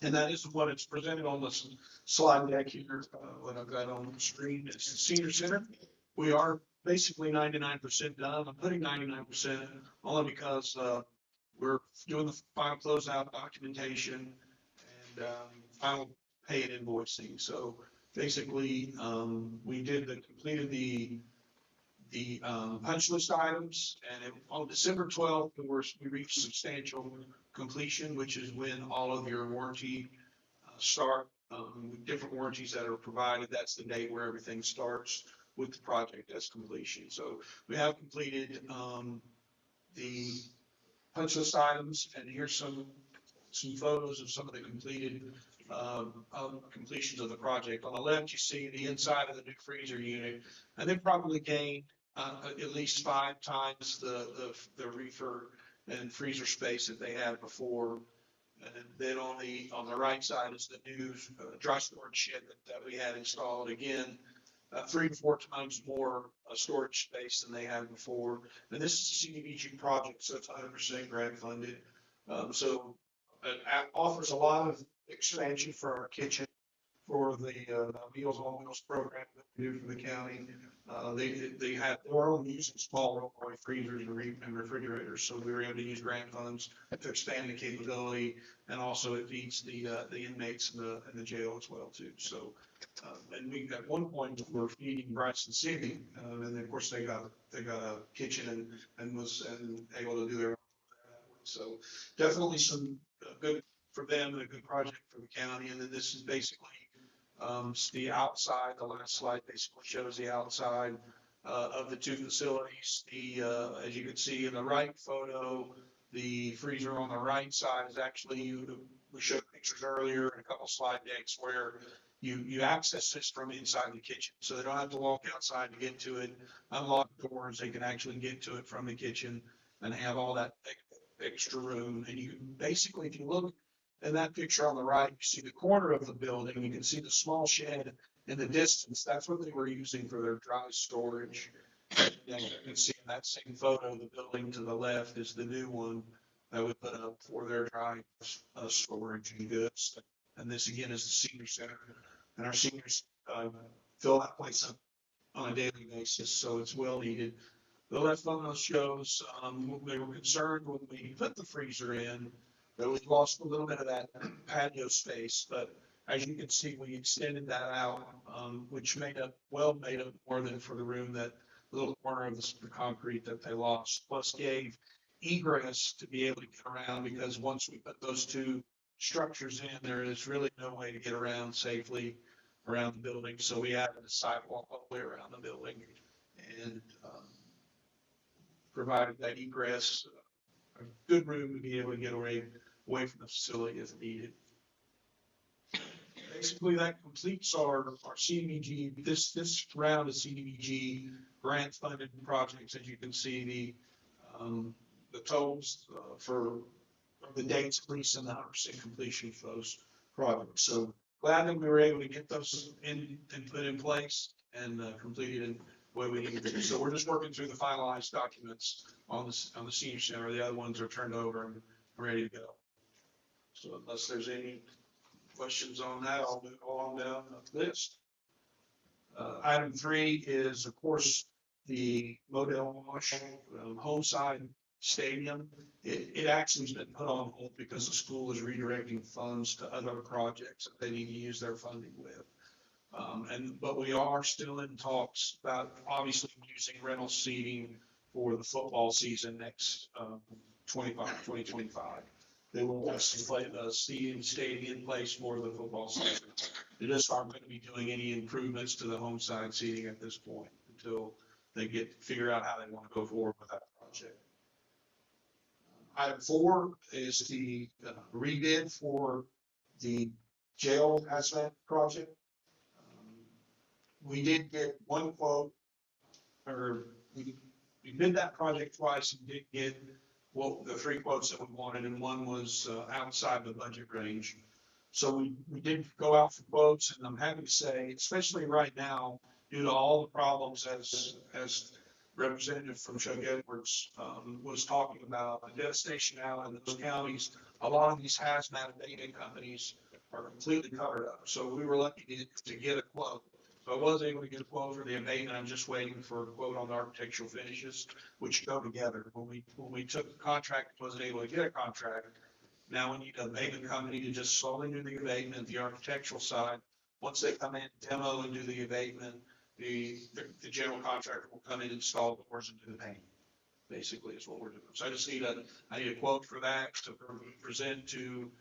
And that is what it's presented on the slide deck here, what I've got on the screen. It's the Senior Center. We are basically 99% done. I'm putting 99% only because we're doing the final closeout documentation and final pay and invoicing. So basically, we completed the punch list items, and on December 12th, we reached substantial completion, which is when all of your warranty start, different warranties that are provided. That's the date where everything starts with the project as completion. So we have completed the punch list items, and here's some photos of some of the completed completions of the project. On the left, you see the inside of the new freezer unit, and they probably gained at least 5 times the reefer and freezer space that they had before. And then on the right side is the new dry storage shed that we had installed. Again, 3 to 4 times more storage space than they had before. And this is a CDBG project, so it's 100% grant funded. So it offers a lot of expansion for our kitchen, for the Meals on Wheels program that we do for the county. They're only using small roll-away freezers and refrigerators, so we were able to use grant funds to expand the capability, and also it feeds the inmates in the jail as well too. So, and we, at one point, were feeding Bryson City, and then of course they got a kitchen and was able to do their own. So definitely some good for them and a good project for the county. And then this is basically the outside. The last slide basically shows the outside of the two facilities. As you can see in the right photo, the freezer on the right side is actually, we showed pictures earlier and a couple slide decks where you access this from inside the kitchen. So they don't have to walk outside to get to it, unlock doors. They can actually get to it from the kitchen and have all that extra room. And you basically, if you look in that picture on the right, you see the corner of the building. You can see the small shed in the distance. That's what they were using for their dry storage. And you can see in that same photo, the building to the left is the new one that we put up for their dry storage and goods. And this again is the senior center. And our seniors fill that place up on a daily basis, so it's well needed. The left photo shows they were concerned when we put the freezer in that we lost a little bit of that patio space, but as you can see, we extended that out, which made up more than for the room, that little corner of the concrete that they lost, plus gave egress to be able to get around, because once we put those two structures in, there is really no way to get around safely around the building. So we added a sidewalk all the way around the building and provided that egress, a good room to be able to get away from the facility if needed. Basically, that completes our CDBG, this round of CDBG grant funded projects. As you can see, the totals for the dates, at least, and the 100% completion for those projects. So glad that we were able to get those in and put in place and completed in the way we needed to. So we're just working through the finalized documents on the senior center. The other ones are turned over and ready to go. So unless there's any questions on that, I'll move on down the list. Item 3 is, of course, the Model Wash Homeside Stadium. It actually has been put on hold because the school is redirecting funds to other projects that they need to use their funding with. But we are still in talks about obviously using rental seating for the football season next 2025. They will have seating staying in place for the football season. They just aren't going to be doing any improvements to the home side seating at this point until they figure out how they want to go forward with that project. Item 4 is the rebid for the jail hazmat project. We did get one quote, or we bid that project twice and did get the 3 quotes that we wanted, and one was outside the budget range. So we did go out for quotes, and I'm happy to say, especially right now, due to all the problems as Representative from Chuck Edwards was talking about, the devastation out in those counties, a lot of these hazmat abatement companies are completely covered up. So we were lucky to get a quote. So I was able to get a quote for the abatement. I'm just waiting for a quote on the architectural finishes, which go together. When we took the contract, wasn't able to get a contract. Now we need an abatement company to just slowly do the abatement, the architectural side. Once they come in, demo and do the abatement, the general contractor will come in, install the doors and do the painting. Basically is what we're doing. So I need a quote for that to present to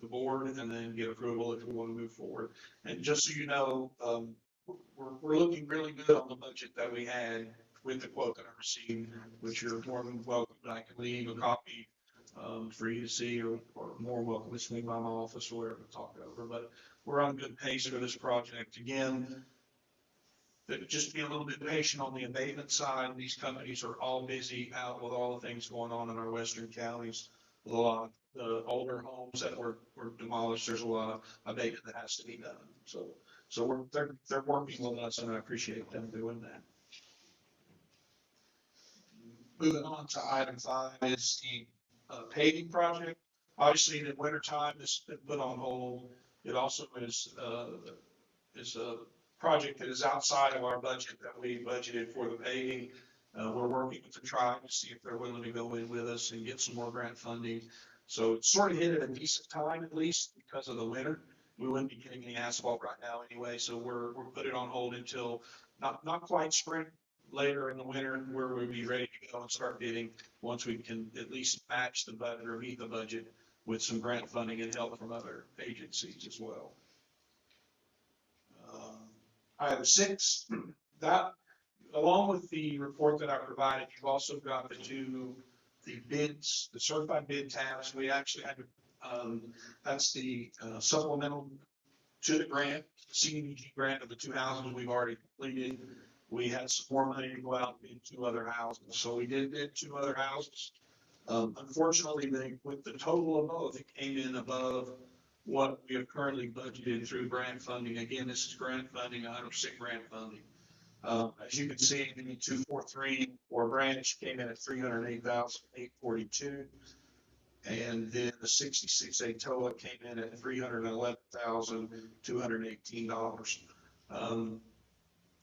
the board and then get approval if we want to move forward. And just so you know, we're looking really good on the budget that we had with the quote that I received, which you're more than welcome. I can leave a copy for you to see, or more welcome to swing by my office or wherever to talk it over. But we're on good pace for this project. Again, just be a little bit patient on the abatement side. These companies are all busy out with all the things going on in our western counties, with a lot of the older homes that were demolished. There's a lot of abatement that has to be done. So they're working with us, and I appreciate them doing that. Moving on to item 5 is the paving project. Obviously, in the wintertime, this has been put on hold. It also is a project that is outside of our budget that we budgeted for the paving. We're working with the tribe to see if they're willing to go in with us and get some more grant funding. So it's sort of hit at a decent time, at least because of the winter. We wouldn't be getting any asphalt right now anyway, so we're put it on hold until not quite spring, later in the winter, where we'll be ready to go and start bidding once we can at least match the budget or meet the budget with some grant funding and help from other agencies as well. Item 6, that, along with the report that I provided, you've also got the bids, the certified bid tabs. We actually had, that's the supplemental to the grant, CDBG grant of the 2 houses we've already completed. We had some more money to go out and bid 2 other houses. So we did bid 2 other houses. Unfortunately, with the total of both, it came in above what we have currently budgeted through grant funding. Again, this is grant funding, 100% grant funding. As you can see, the 243 or branch came in at $308,842. And then the 66A TOA came in at $311,218.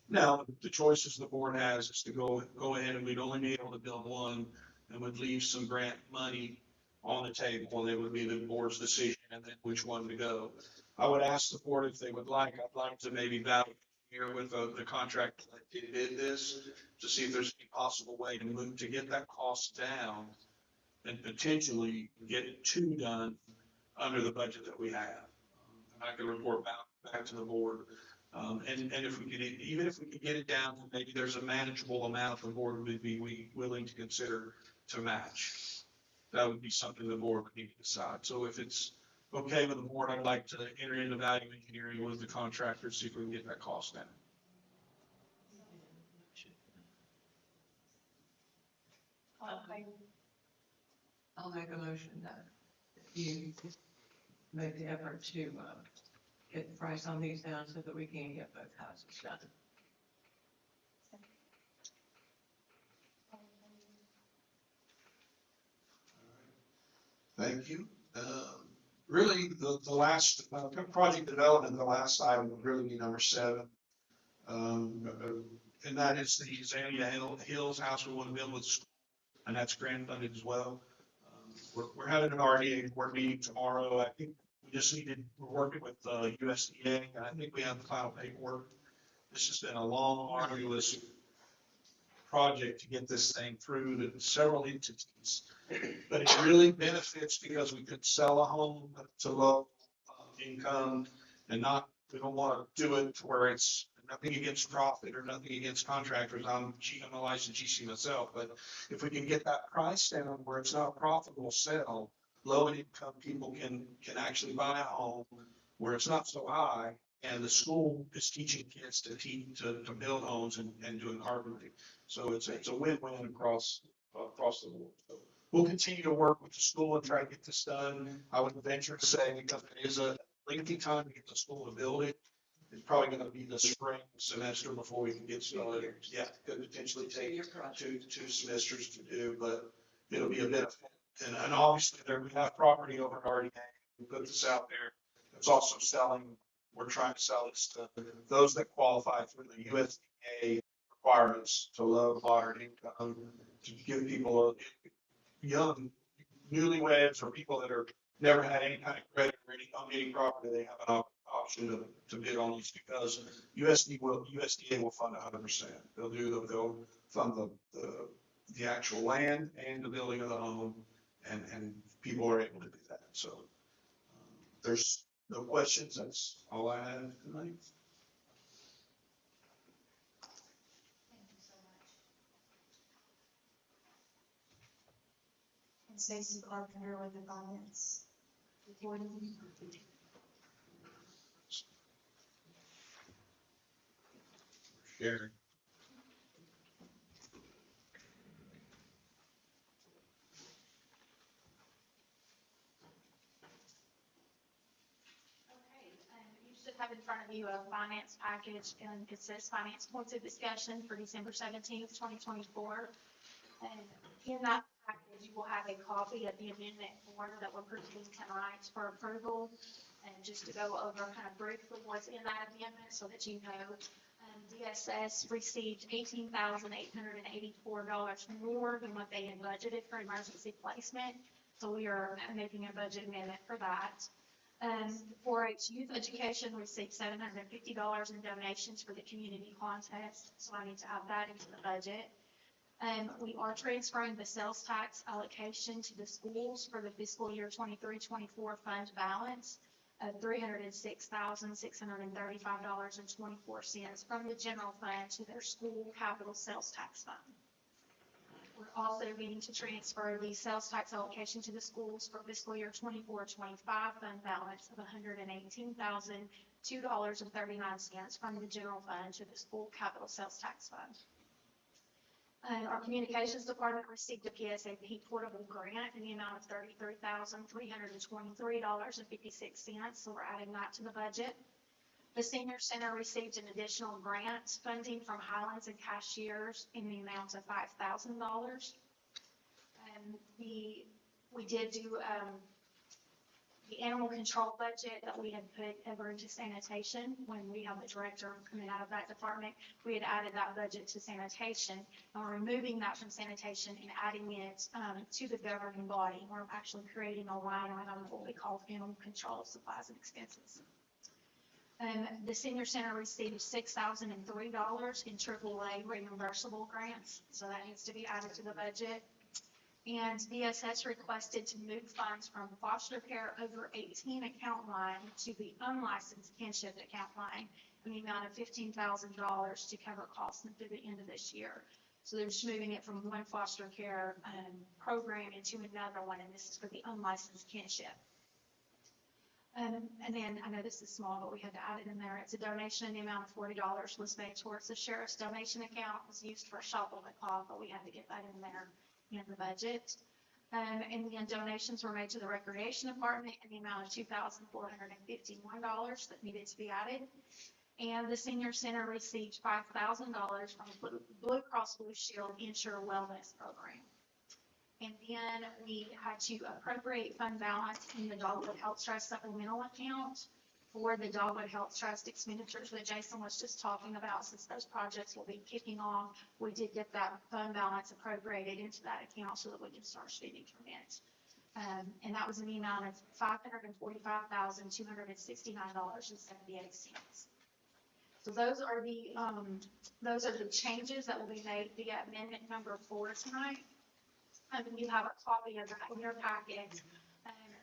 Now, the choices the board has is to go ahead, and we'd only be able to build one and would leave some grant money on the table, and it would be the board's decision and then which one to go. I would ask the board if they would like, I'd like to maybe battle here with the contractor that did this to see if there's any possible way to get that cost down and potentially get 2 done under the budget that we have. And I can report back to the board. And if we could, even if we could get it down, maybe there's a manageable amount the board would be willing to consider to match. That would be something the board would need to decide. So if it's okay with the board, I'd like to enter into value engineering with the contractor, see if we can get that cost down. I'll make a motion that you make the effort to get the price on these down so that we can get both houses done. Thank you. Really, the last project development, the last item would really be number 7. And that is the Zania Hills house we want to build with school, and that's grant funded as well. We're having an RDA board meeting tomorrow. I think we just we're working with USDA, and I think we have the final paperwork. This has been a long, arduous project to get this thing through to several entities. But it really benefits because we could sell a home to low income and we don't want to do it to where it's nothing against profit or nothing against contractors. I'm a licensed GC myself, but if we can get that price down where it's not a profitable sell, low income people can actually buy a home where it's not so high, and the school is teaching kids to build homes and doing carpentry. So it's a win-win across the board. So we'll continue to work with the school and try to get this done. I would venture to say, because it is a lengthy time to get the school to build it, it's probably going to be the spring semester before we can get started. Yeah, it could potentially take two semesters to do, but it'll be a benefit. And obviously, we have property over in RDA. We put this out there. It's also selling. We're trying to sell this to those that qualify for the USDA requirements to low to moderate income, to give people young newlyweds or people that are never had any kind of credit or any on any property, they have an option to bid on these, because USDA will fund 100%. They'll fund the actual land and the building of the home, and people are able to do that. So there's no questions. That's all I have tonight. Thank you so much. And Stacy Carpenter with the finance reporting. Sharon. You should have in front of you a finance package, and it says finance points of discussion for December 17th, 2024. And in that package, you will have a copy of the amendment form that we're presenting tonight for approval. And just to go over kind of briefly what's in that amendment so that you know, DSS received $18,884 more than what they had budgeted for emergency placement. So we are making a budget amendment for that. 4-H Youth Education received $750 in donations for the community contest, so I need to add that into the budget. We are transferring the sales tax allocation to the schools for the fiscal year 23-24 fund balance of $306,635.24 from the general fund to their school capital sales tax fund. We're also needing to transfer the sales tax allocation to the schools for fiscal year 24-25 fund balance of $118,002.39 from the general fund to the school capital sales tax fund. Our communications department received a PSAP portable grant in the amount of $33,323.56, so we're adding that to the budget. The senior center received an additional grant funding from Highlands and Cashiers in the amount of $5,000. We did do the animal control budget that we had put over into sanitation when we have the director coming out of that department. We had added that budget to sanitation, and we're removing that from sanitation and adding it to the governing body. We're actually creating a line item of what we call animal control supplies and expenses. The senior center received $6,003 in AAA reimbursable grants, so that needs to be added to the budget. And DSS requested to move funds from foster care over 18 account line to the unlicensed kinship account line in the amount of $15,000 to cover costs through the end of this year. So they're just moving it from one foster care program into another one, and this is for the unlicensed kinship. And then I know this is small, but we had to add it in there. It's a donation in the amount of $40 was made towards the sheriff's donation account. It was used for a shop on the clock, but we had to get that in there in the budget. And then donations were made to the recreation department in the amount of $2,451 that needed to be added. And the senior center received $5,000 from Blue Cross Blue Shield Insure Wellness Program. And then we had to appropriate fund balance in the Dogwood Health Trust supplemental account for the Dogwood Health Trust expenditures that Jason was just talking about. Since those projects will be kicking off, we did get that fund balance appropriated into that account so that we can start spending from it. And that was in the amount of $545,269.78. So those are the changes that will be made via amendment number 4 tonight. You have a copy of that in your packet.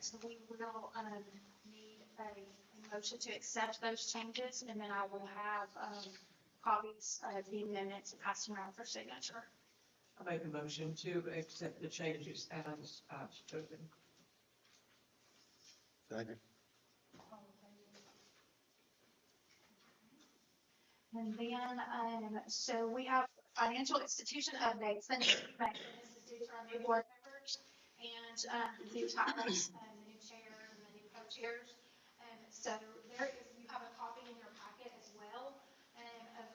So we will need a motion to accept those changes, and then I will have copies of the amendments passed around for signature. I make a motion to accept the changes as spoken. Second. And then, so we have financial institution updates. And this is due to our new board members and new titles and the new chair and the new co-chairs. So there is, you have a copy in your packet as well, a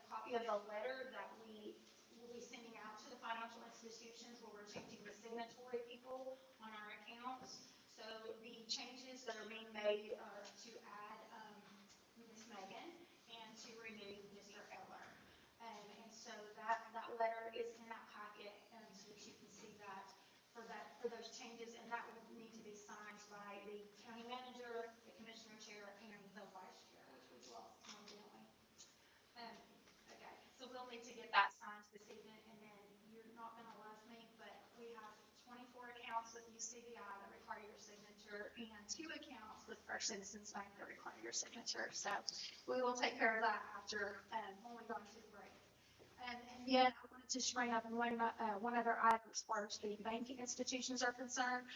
copy of the letter that we will be sending out to the financial institutions where we're changing the signatory people on our accounts. So the changes that are being made are to add Ms. Megan and to remove Mr. Eller. And so that letter is in that packet, so that you can see that for those changes, and that will need to be signed by the county manager, the commissioner chair, and the vice chair, which we will evidently. Okay, so we'll need to get that signed this evening, and then you're not going to love me, but we have 24 accounts with UCBI that require your signature, and 2 accounts with First Citizens Bank that require your signature. So we will take care of that after when we go into the break. And yet, I wanted to just bring up one other item as far as the banking institutions are concerned.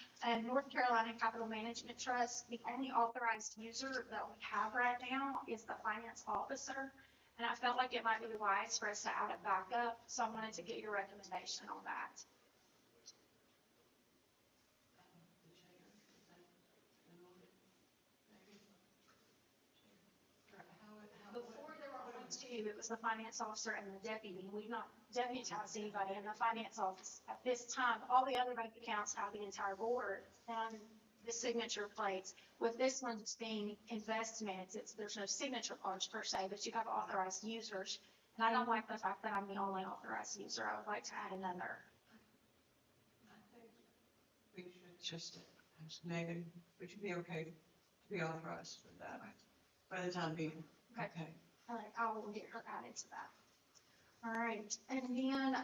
North Carolina Capital Management Trust, the only authorized user that we have right now is the finance officer. And I felt like it might be wise for us to add it back up, so I wanted to get your recommendation on that. Before there were only 2, it was the finance officer and the deputy. We've not deputized anybody in the finance office at this time. All the other bank accounts have the entire board, and the signature plates. With this one just being investments, there's no signature cards per se, but you have authorized users. And I don't like the fact that I'm the only authorized user. I would like to add another. We should just, Megan, would you be okay to be authorized for that by the time being? Okay. All right, I will get her added to that. All right, and then,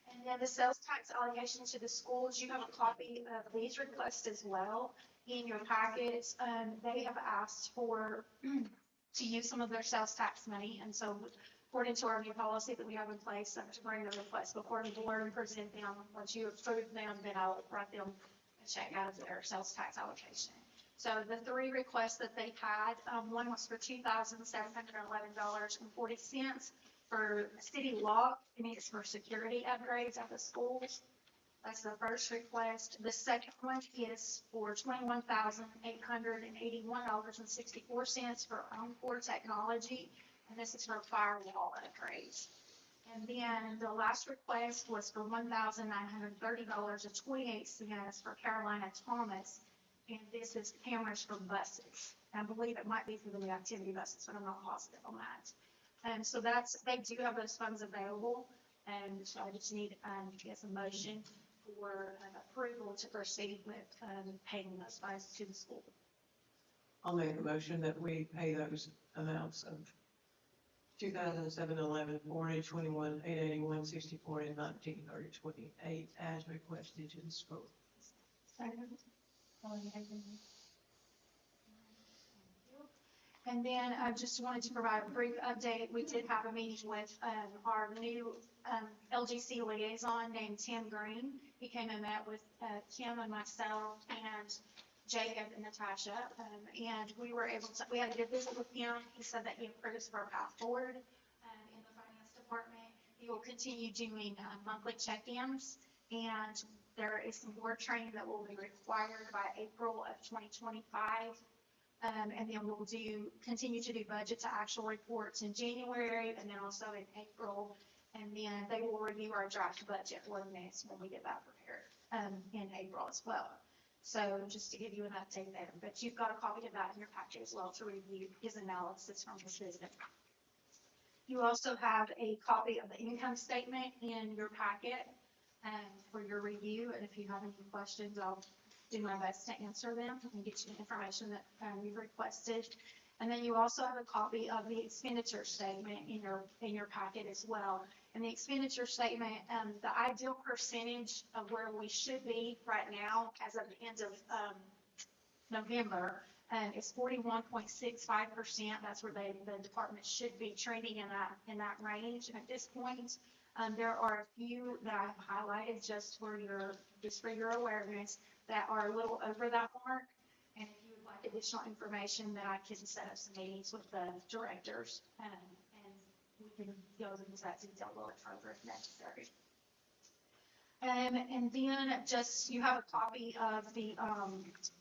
and then the sales tax allegations to the schools, you have a copy of these requests as well in your packets. They have asked for, to use some of their sales tax money, and so according to our new policy that we have in place, to bring the request before the board and present them, once you approve them, then I'll write them a check out of their sales tax allocation. So the three requests that they had, one was for $2,711.40 for city lock, and it's for security upgrades at the schools. That's the first request. The second one is for $21,881.64 for Encore Technology, and this is for firewall upgrades. And then the last request was for $1,930.28 for Carolina Thomas, and this is cameras for buses. I believe it might be for the new activity buses, but I'm not positive on that. And so they do have those funds available, and so I just need, a motion for approval to proceed with, paying those funds to the school. I'll make a motion that we pay those amounts of 2007-11, 421, 881, 64, and 19, 28 as requested to the school. And then I just wanted to provide a brief update. We did have a meeting with our new LGC liaison named Tim Green. He came and met with Kim and myself and Jacob and Natasha, and we were able to, we had a good visit with him. He said that he approves of our path forward in the finance department. He will continue doing monthly check-ins, and there is some board training that will be required by April of 2025. And then we'll continue to do budget to actual reports in January and then also in April. And then they will review our draft budget ordinance when we get that prepared in April as well. So just to give you an update there, but you've got a copy of that in your packet as well to review his analysis from his visit. You also have a copy of the income statement in your packet for your review. And if you have any questions, I'll do my best to answer them and get you the information that you've requested. And then you also have a copy of the expenditure statement in your packet as well. And the expenditure statement, the ideal percentage of where we should be right now as of the end of November is 41.65%. That's where the department should be trending in that range. And at this point, there are a few that I've highlighted just for your awareness that are a little over that mark. And if you would like additional information, then I can set up some meetings with the directors and we can go into that detail a little further if necessary. And then just you have a copy of the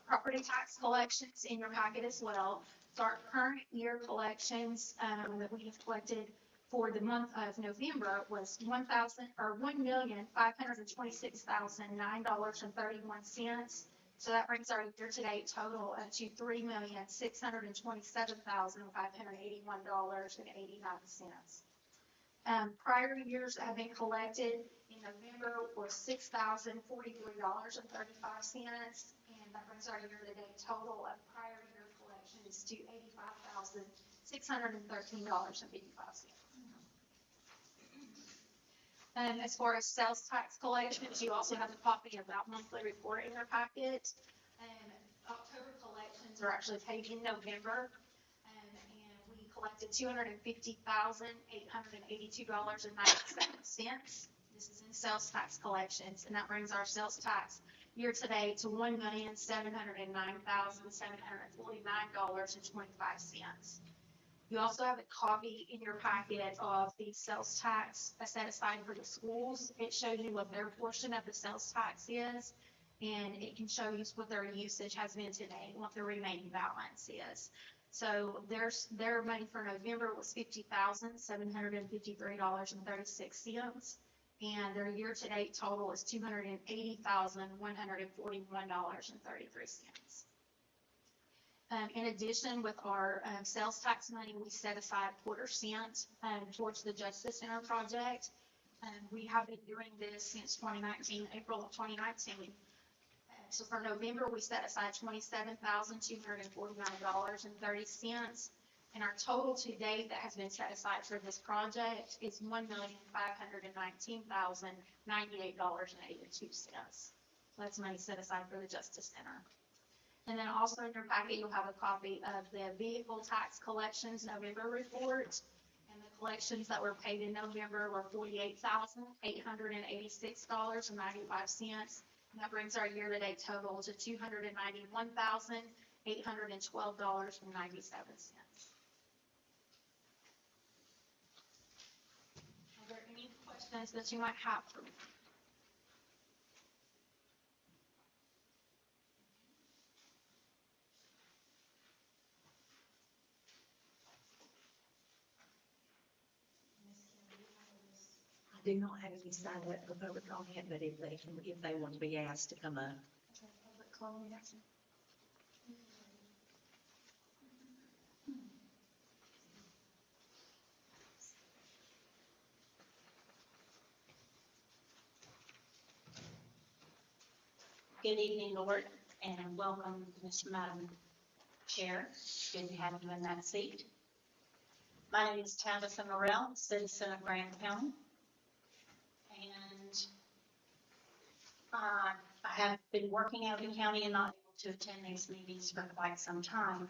property tax collections in your packet as well. So our current year collections that we have collected for the month of November was $1,526,009.31. So that brings our year-to-date total to $3,627,581.89. Prior years that have been collected in November was $6,043.35, and that brings our year-to-date total of prior year collections to $85,613.55. And as far as sales tax collections, you also have a copy of that monthly report in your packet. And October collections are actually paid in November, and we collected $250,882.97. This is in sales tax collections, and that brings our sales tax year to date to $1,709,749.25. You also have a copy in your packet of the sales tax set aside for the schools. It shows you what their portion of the sales tax is, and it can show you what their usage has been today and what the remaining balance is. So their money for November was $50,753.36, and their year-to-date total is $280,141.33. In addition, with our sales tax money, we set aside $0.25 towards the Justice Center project. We have been doing this since 2019, April of 2019. So for November, we set aside $27,249.30. And our total to date that has been set aside for this project is $1,519,098.82. So that's money set aside for the Justice Center. And then also in your packet, you'll have a copy of the vehicle tax collections November report. And the collections that were paid in November were $48,886.95. And that brings our year-to-date total to $291,812.97. Are there any questions that you might have for me? I do not have any signed up for public comment, but if they want to be asked to come up. Public comment. Good evening, Lord, and welcome, Mr. Madam Chair. Good to have you in that seat. My name is Tabitha Morrell, citizen of Grant County. And I have been working out in county and not able to attend these meetings for quite some time.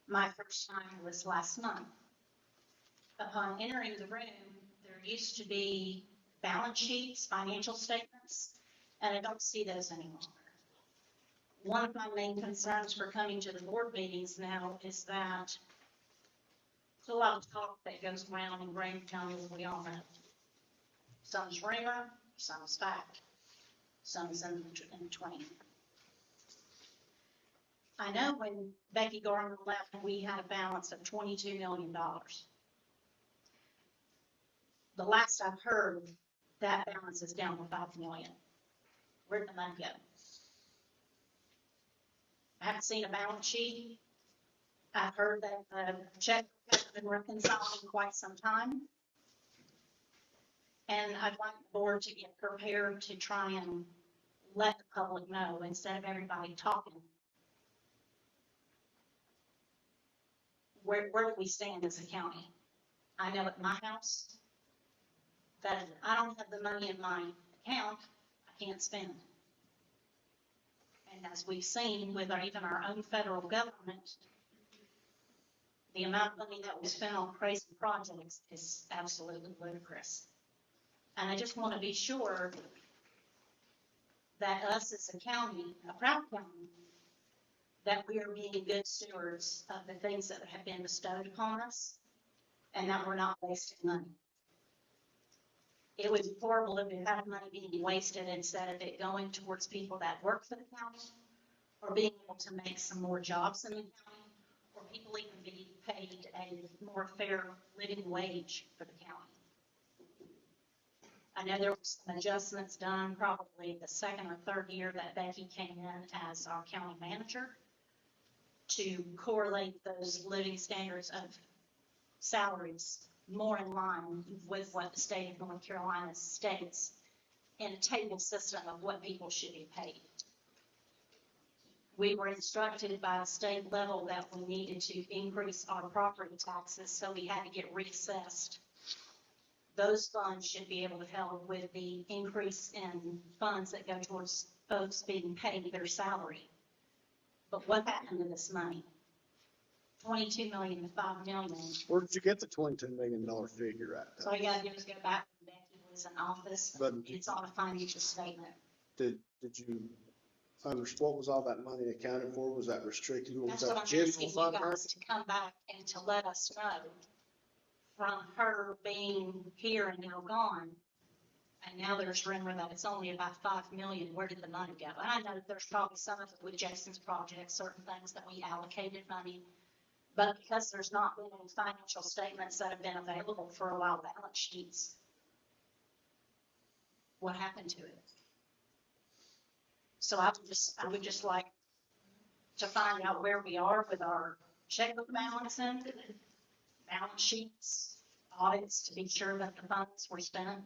My first time was last month. Upon entering the room, there used to be balance sheets, financial statements, and I don't see those anymore. One of my main concerns for coming to the board meetings now is that there's a lot of talk that goes around in Grant County, as we all know. Some's rumor, some's fact, some's in between. I know when Becky Garner left, we had a balance of $22 million. The last I've heard, that balance is down to $5 million. Where'd the money go? I haven't seen a balance sheet. I've heard that the check has been reconciled in quite some time. And I'd like the board to get prepared to try and let the public know instead of everybody talking. Where do we stand as a county? I know at my house that if I don't have the money in my account, I can't spend. And as we've seen with even our own federal government, the amount of money that we spend on crazy projects is absolutely ludicrous. And I just want to be sure that us as a county, a proud county, that we are being good stewards of the things that have been bestowed upon us and that we're not wasting money. It would be horrible if we had money being wasted instead of it going towards people that work for the county or being able to make some more jobs in the county or people even be paid a more fair living wage for the county. I know there were some adjustments done probably the second or third year that Becky came in as our county manager to correlate those living standards of salaries more in line with what the state of North Carolina states in a table system of what people should be paid. We were instructed by the state level that we needed to increase our property taxes, so we had to get reassessed. Those funds should be able to help with the increase in funds that go towards folks being paid their salary. But what happened to this money? 22 million to 5 million. Where did you get the $22 million figure at? So all you gotta do is go back when Becky was in office. But It's on a financial statement. did you what was all that money accounted for? Was that restricted? Was That's what I'm that general asking you fund? guys to come back and to let us know from her being here and now gone. And now there's rumor that it's only about 5 million. Where did the money go? And I know that there's probably some of it with Jason's project, certain things that we allocated money. But because there's not been any financial statements that have been available for a while, balance sheets, what happened to it. So I would just like to find out where we are with our checkbook balancing, balance sheets, audits, to be sure that the funds were spent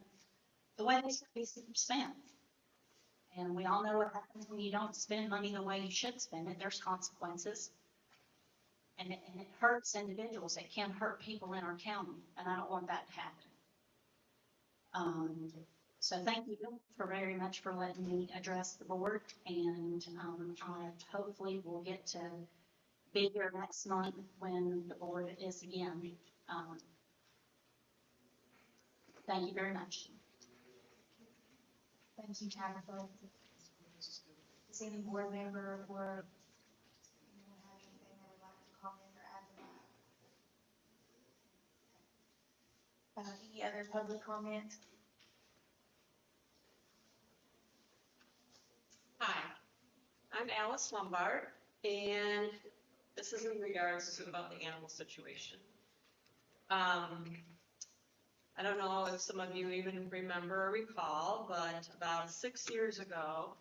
the way they should be spent. And we all know what happens when you don't spend money the way you should spend it. There's consequences. And it hurts individuals. It can hurt people in our county, and I don't want that to happen. So thank you very much for letting me address the board, and I hopefully will get to be here next month when the board is again. Thank you very much. Thank you, Tabitha. Does any board member or anyone have anything they would like to comment or add to that? Any other public comment? Hi, I'm Alice Lombard, and this is in regards to about the animal situation. I don't know if some of you even remember or recall, but about 6 years ago,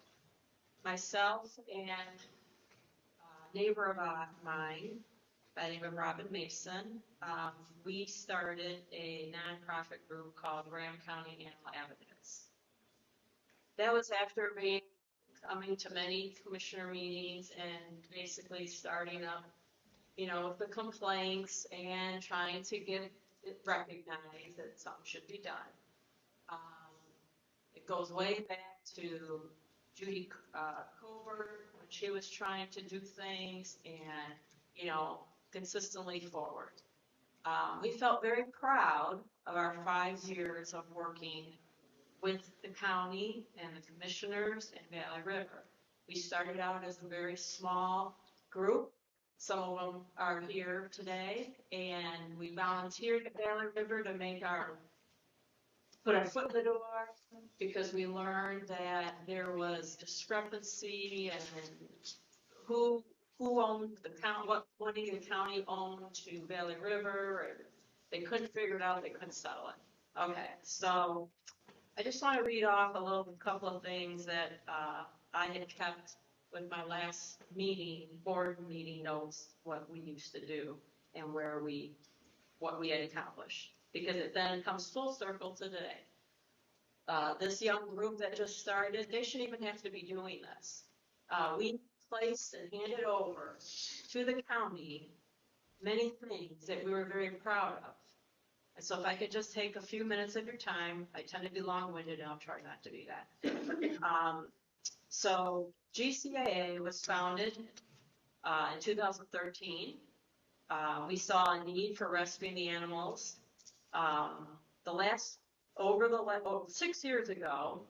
myself and a neighbor of mine by the name of Robin Mason, we started a nonprofit group called Graham County Animal Advocates. That was after coming to many commissioner meetings and basically starting up, the complaints and trying to get it recognized that something should be done. It goes way back to Judy Covert when she was trying to do things and, consistently forward. We felt very proud of our 5 years of working with the county and the commissioners in Valley River. We started out as a very small group. Some of them are here today, and we volunteered at Valley River to put our foot in the door because we learned that there was discrepancy and who owned the county, what money the county owned to Valley River, and they couldn't figure it out, they couldn't settle it. Okay, so I just want to read off a couple of things that I had kept with my last board meeting notes, what we used to do and what we had accomplished, because it then comes full circle to today. This young group that just started, they shouldn't even have to be doing this. We placed and handed over to the county many things that we were very proud of. And so if I could just take a few minutes of your time, I tend to be long-winded and I'll try not to be that. So GCAA was founded in 2013. We saw a need for rescuing the animals. 6 years ago,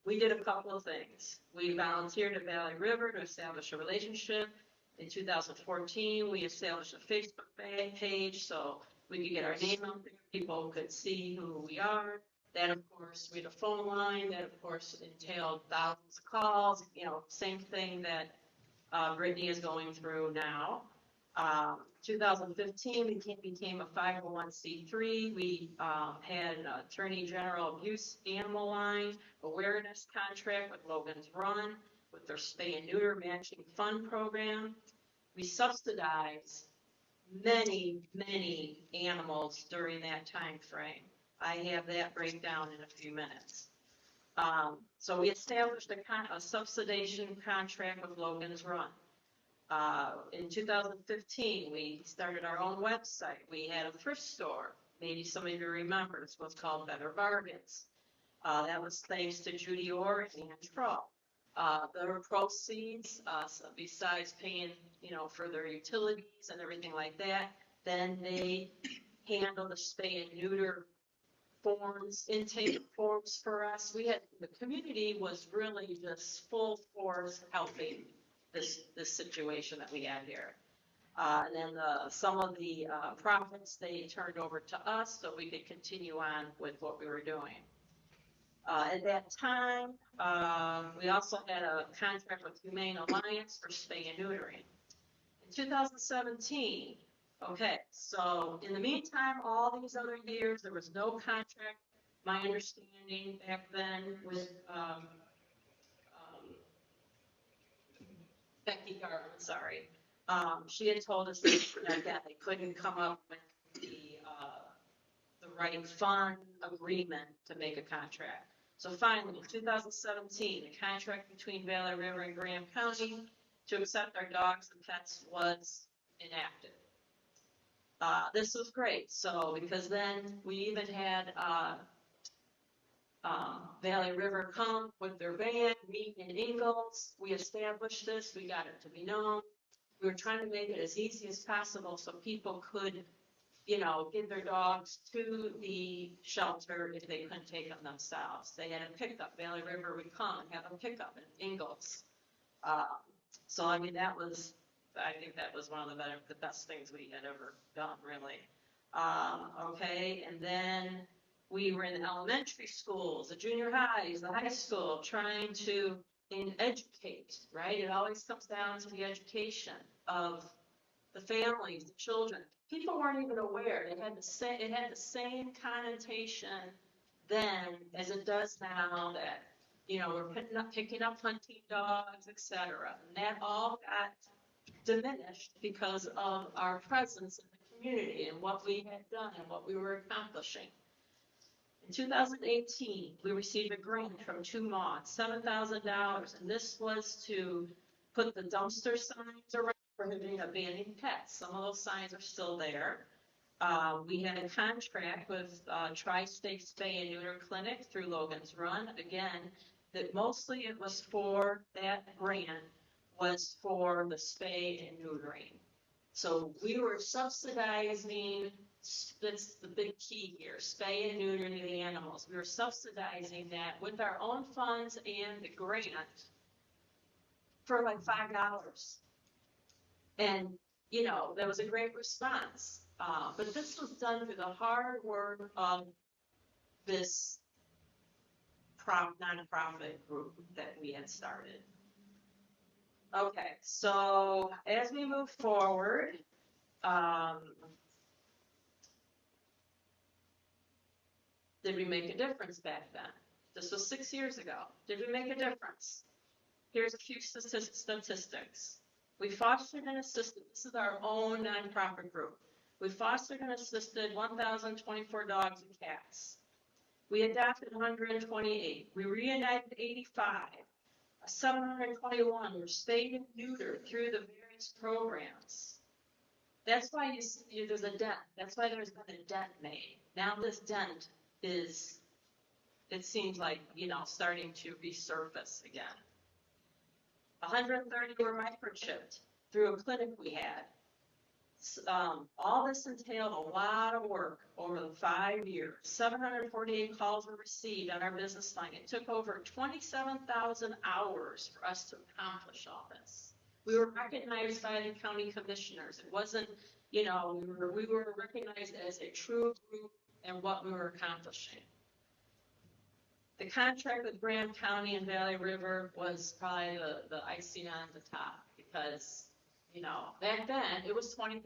we did a couple of things. We volunteered at Valley River to establish a relationship. In 2014, we established a Facebook page so we could get our name out there. People could see who we are. That, of course, we had a phone line. That, of course, entailed thousands of calls. Same thing that Brittany is going through now. 2015, we became a 501c3. We had an Attorney General Abuse Animal Line awareness contract with Logan's Run with their spay and neuter matching fund program. We subsidized many, many animals during that time frame. I have that breakdown in a few minutes. So we established a subsidization contract with Logan's Run. In 2015, we started our own website. We had a thrift store. Maybe some of you remember, it's what's called Better Bargains. That was thanks to Judy Orr and Troll. The proceeds, besides paying, for their utilities and everything like that, then they handle the spay and neuter forms, intake forms for us. The community was really just full force helping this situation that we had here. And then some of the profits they turned over to us so we could continue on with what we were doing. At that time, we also had a contract with Humane Alliance for spay and neutering. In 2017, okay, so in the meantime, all these other years, there was no contract my understanding back then with, Becky Garland, sorry. She had told us that, again, they couldn't come up with the right fund agreement to make a contract. So finally, in 2017, the contract between Valley River and Graham County to accept our dogs and pets was enacted. This was great, so, because then we even had, Valley River come with their band, meet in Ingalls. We established this, we got it to be known. We were trying to make it as easy as possible so people could, you know, get their dogs to the shelter if they couldn't take them themselves. They had a pickup, Valley River would come and have a pickup in Ingalls. So I mean, I think that was one of the best things we had ever done, really. Okay, and then we were in the elementary schools, the junior highs, the high school, trying to educate, right? It always comes down to the education of the families, the children. People weren't even aware. It had the same connotation then as it does now, that, you know, we're picking up hunting dogs, etc. And that all got diminished because of our presence in the community and what we had done and what we were accomplishing. In 2018, we received a grant from TUMOD, $7,000, and this was to put the dumpster signs around prohibiting abandoning pets. Some of those signs are still there. We had a contract with Tri-State Spay and Neuter Clinic through Logan's Run. Again, that mostly it was for that grant was for the spay and neutering. So we were subsidizing, that's the big key here, spay and neutering the animals. We were subsidizing that with our own funds and the grant for like $5. And, you know, that was a great response. But this was done through the hard work of this nonprofit group that we had started. Okay, so as we move forward, did we make a difference back then? This was 6 years ago. Did we make a difference? Here's a few statistics. We fostered and assisted, this is our own nonprofit group. We fostered and assisted 1,024 dogs and cats. We adopted 128. We reunited 85. 721 were spayed and neutered through the various programs. That's why there's a dent. That's why there's been a dent made. Now this dent is, it seems like, you know, starting to resurface again. 130 were microchipped through a clinic we had. All this entailed a lot of work over the 5 years. 748 calls were received on our business line. It took over 27,000 hours for us to accomplish all this. We were recognized by the county commissioners. It wasn't, you know, we were recognized as a true group and what we were accomplishing. The contract with Graham County and Valley River was probably the icing on the top, because, you know, back then it was $20,000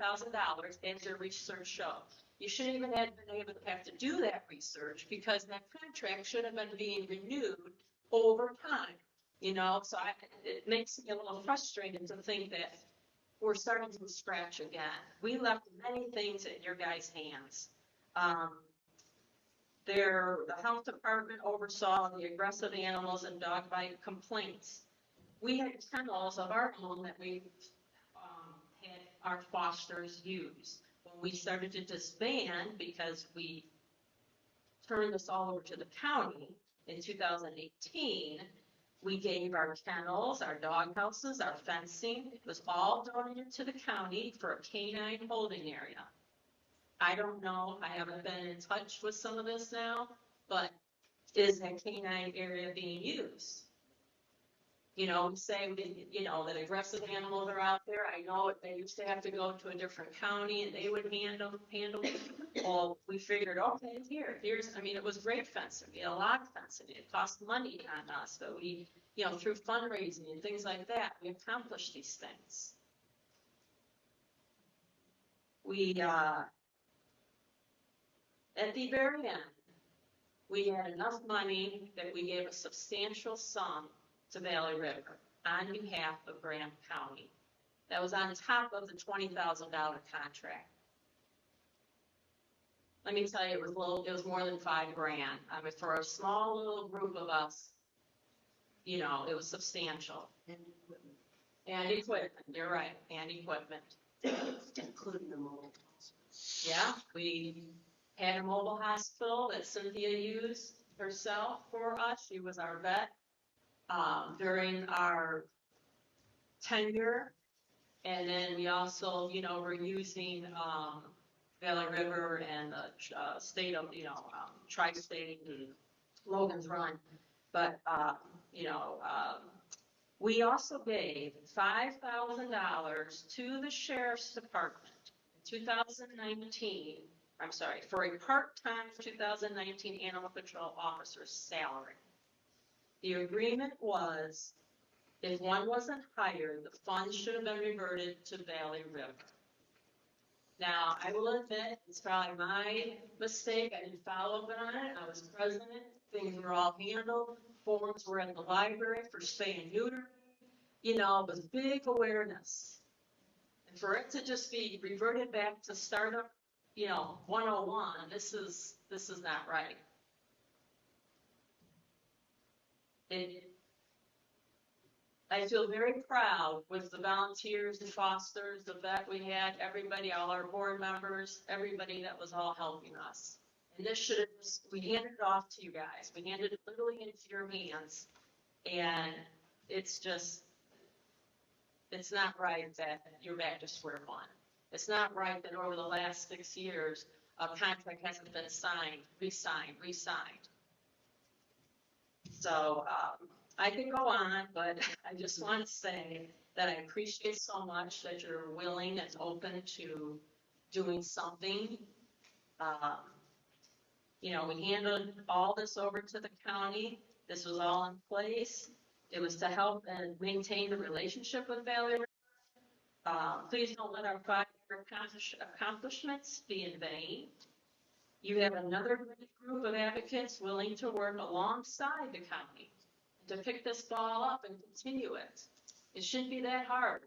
as their research showed. You shouldn't even have been able to have to do that research, because that contract should have been being renewed over time, you know. So it makes me a little frustrated to think that we're starting from scratch again. We left many things in your guys' hands. The health department oversaw the aggressive animals and dog bite complaints. We had kennels of our own that we had our fosters use. When we started to disband, because we turned this all over to the county in 2018, we gave our kennels, our dog houses, our fencing. It was all donated to the county for a canine holding area. I don't know, I haven't been in touch with some of this now, but is that canine area being used? You know, say, you know, that aggressive animals are out there. I know they used to have to go to a different county and they would handle it. Well, we figured, okay, here's, I mean, it was great fencing. We had a lot of fencing. It cost money on us, but we, you know, through fundraising and things like that, we accomplished these things. We, at the very end, we had enough money that we gave a substantial sum to Valley River on behalf of Graham County. That was on top of the $20,000 contract. Let me tell you, it was more than $5,000. I mean, for a small little group of us, you know, it was substantial. And equipment, you're right, and equipment. Including the mobile. Yeah, we had a mobile hospital that Cynthia used herself for us. She was our vet during our tenure. And then we also, you know, were using Valley River and the state of, you know, Tri-State and Logan's Run. But, you know, we also gave $5,000 to the sheriff's department in 2019. I'm sorry, for a part-time 2019 animal control officer's salary. The agreement was, if one wasn't hired, the funds should have been reverted to Valley River. Now, I will admit, it's probably my mistake. I didn't follow up on it. I was president. Things were all handled. Forms were at the library for spay and neuter. You know, with big awareness. And for it to just be reverted back to startup, you know, 101, this is not right. I feel very proud with the volunteers, the fosters, the vet we had, everybody, all our board members, everybody that was all helping us. And this should have just, we handed it off to you guys. We handed it literally into your hands. And it's just, it's not right that you're back to square one. It's not right that over the last 6 years, a contract hasn't been signed, re-signed. So, I can go on, but I just want to say that I appreciate so much that you're willing and open to doing something. You know, we handed all this over to the county. This was all in place. It was to help and maintain the relationship with Valley River. Please don't let our 5-year accomplishments be in vain. You have another great group of advocates willing to work alongside the county to pick this ball up and continue it. It shouldn't be that hard.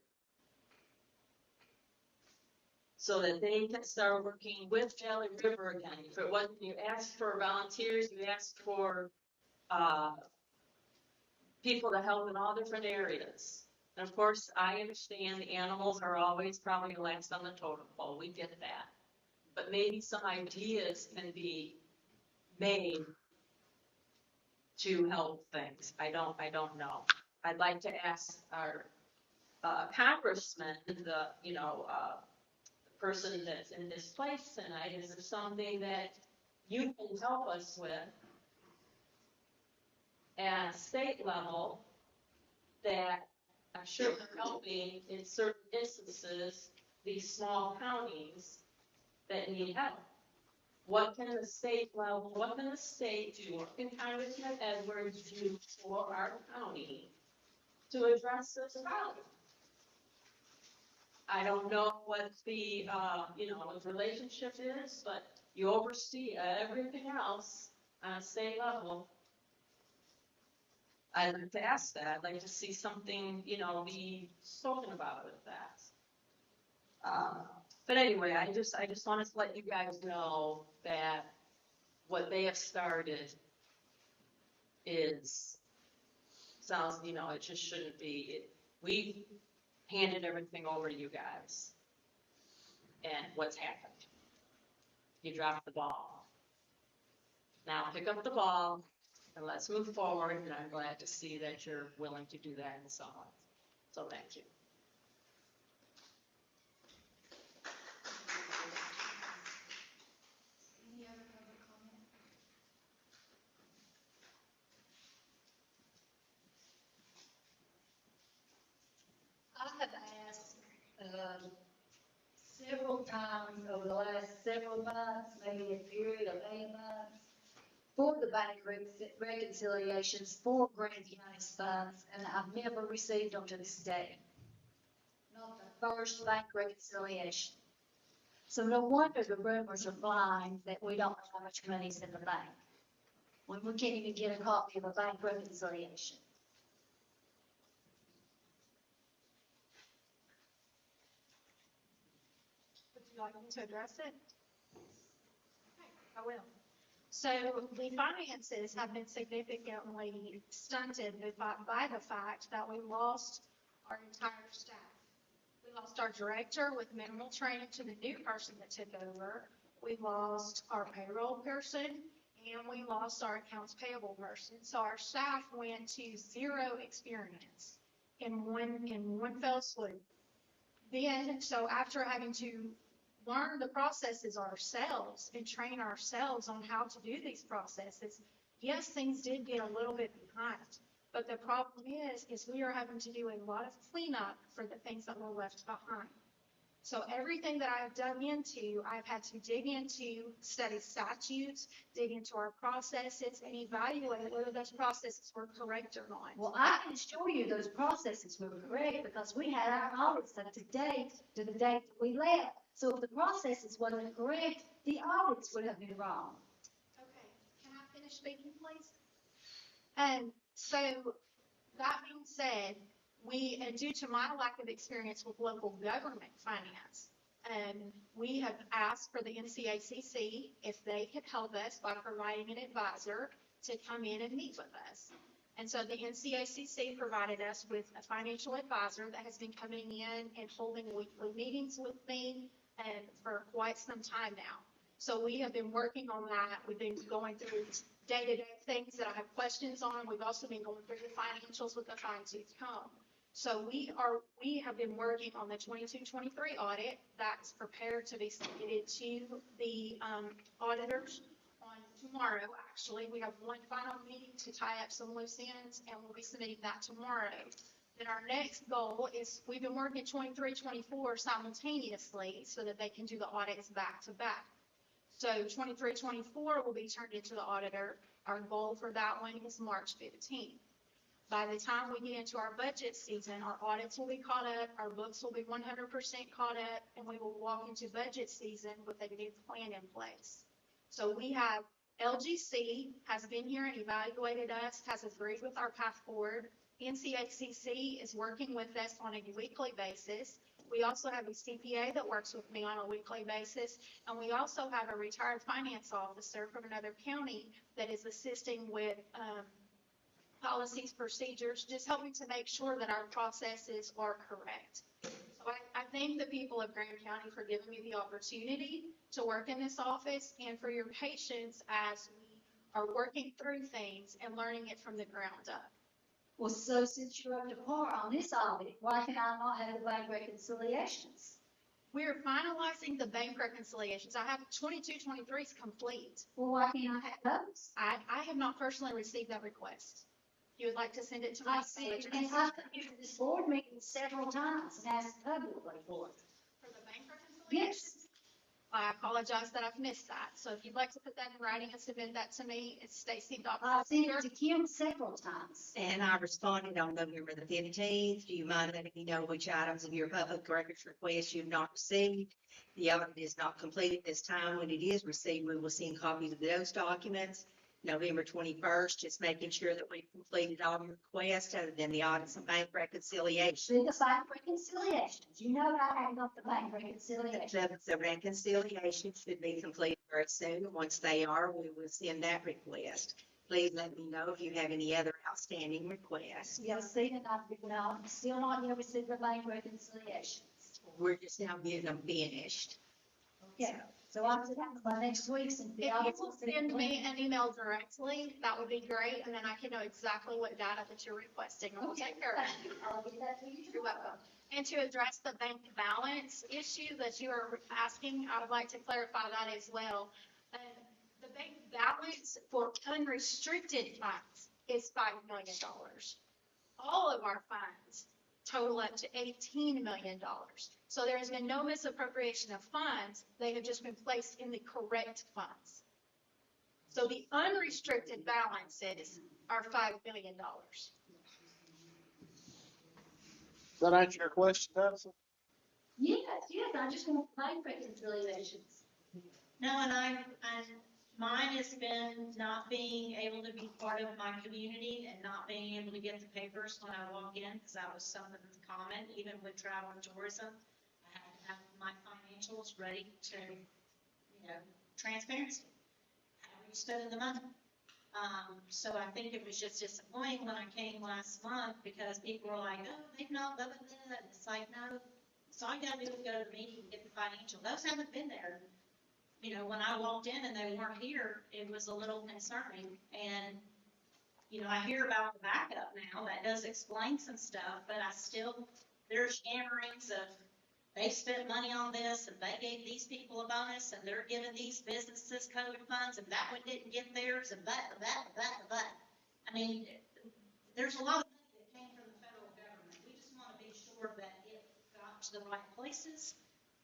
So that they can start working with Valley River again. If it wasn't, you asked for volunteers, you asked for people to help in all different areas. And of course, I understand the animals are always probably last on the totem pole. We get that. But maybe some ideas can be made to help things. I don't know. I'd like to ask our congressman, the person that's in this place tonight, is there something that you can help us with at a state level that I'm sure we're helping in certain instances these small counties that need help? What can the state level, what can the state do? What can Congressman Edwards do for our county to address this problem? I don't know what the, relationship is, but you oversee everything else on a state level. I'd like to ask that. I'd like to see something, be spoken about with that. But anyway, I just wanted to let you guys know that what they have started sounds, it just shouldn't be. We handed everything over to you guys. And what's happened? You dropped the ball. Now pick up the ball and let's move forward. And I'm glad to see that you're willing to do that and so on. So thank you. Any other public comment? I have asked several times over the last several months, maybe a period of 8 months, for the bank reconciliations for Grant County's funds, and I've never received them to this day. Not the first bank reconciliation. So no wonder the rumors are flying that we don't know how much money's in the bank. when we can't even get a copy of a bank reconciliation? Would you like me to address it? Okay, I will. So the finances have been significantly stunted by the fact that we lost our entire staff. We lost our director with minimal training to the new person that took over. We lost our payroll person and we lost our accounts payable person. So our staff went to zero experience in one fell swoop. Then, so after having to learn the processes ourselves and train ourselves on how to do these processes, yes, things did get a little bit behind. But the problem is we are having to do a lot of cleanup for the things that were left behind. So everything that I've dug into, I've had to dig into, study statutes, dig into our processes, and evaluate whether those processes were correct or not. Well, I can assure you those processes were correct because we had our audits up to date to the date that we left. So if the processes wasn't correct, the audits would have been wrong. Okay, can I finish speaking, please? And so that being said, and due to my lack of experience with local government finance, we have asked for the NCACC if they could help us by providing an advisor to come in and meet with us. And so the NCACC provided us with a financial advisor that has been coming in and holding weekly meetings with me for quite some time now. So we have been working on that. We've been going through day-to-day things that I have questions on. We've also been going through the financials with a fine-tooth comb. So we have been working on the 22-23 audit that's prepared to be submitted to the auditors on tomorrow. Actually, we have one final meeting to tie up some loose ends, and we'll be submitting that tomorrow. Then our next goal is we've been working 23-24 simultaneously so that they can do the audits back to back. So 23-24 will be turned into the auditor. Our goal for that one is March 15th. By the time we get into our budget season, our audits will be caught up, our books will be 100% caught up, and we will walk into budget season with a new plan in place. So we have LGC has been here and evaluated us, has agreed with our path forward. NCACC is working with us on a weekly basis. We also have a CPA that works with me on a weekly basis, and we also have a retired finance officer from another county that is assisting with policies, procedures, just helping to make sure that our processes are correct. So I thank the people of Graham County for giving me the opportunity to work in this office and for your patience as we are working through things and learning it from the ground up. Well, so since you're up to par on this audit, why can I not have the bank reconciliations? We're finalizing the bank reconciliations. I have 22-23 is complete. Well, why can't I have those? I have not personally received that request. You would like to send it to my I see, and I've come to this board meeting several times and asked publicly for it. For the bank reconciliation? Yes. I apologize that I've missed that. So if you'd like to put that in writing and submit that to me, it's Stacy. I've sent it to Kim several times. And I responded on November the 15th. Do you mind letting me know which items of your public records request you have not received? The audit is not complete at this time. When it is received, we will send copies of those documents. November 21st, just making sure that we've completed all your requests other than the audits and bank reconciliation. The bank reconciliations. You know I have got the bank reconciliation. The reconciliation should be completed very soon. Once they are, we will send that request. Please let me know if you have any other outstanding requests. Yes, see, and I'm still not yet received the bank reconciliations. We're just now getting them finished. Yeah. So I'll do that by next week. If you will send me an email directly, that would be great, and then I can know exactly what data that you're requesting, and we'll take care of it. I'll get that to you. You're welcome. And to address the bank balance issue that you are asking, I would like to clarify that as well. The bank balance for unrestricted funds is $5 million. All of our funds total up to $18 million. So there has been no misappropriation of funds. They have just been placed in the correct funds. So the unrestricted balances are $5 million. Does that answer your question, Madison? Yes, I just want bank reconciliations. No, and Mine has been not being able to be part of my community and not being able to get the papers when I walk in, because that was something common, even with travel and tourism. I had to have my financials ready to, transparency. How are you spending the money? So I think it was just disappointing when I came last month, because people were like, oh, they've not done that. It's like, no, so all you gotta do is go to the meeting and get the financial. Those haven't been there. When I walked in and they weren't here, it was a little concerning. And, I hear about the backup now. That does explain some stuff, but there's yammerings of, they spent money on this and they gave these people a bonus and they're giving these businesses COVID funds and that one didn't get theirs and that. I mean, there's a lot of money that came from the federal government. We just want to be sure that it got to the right places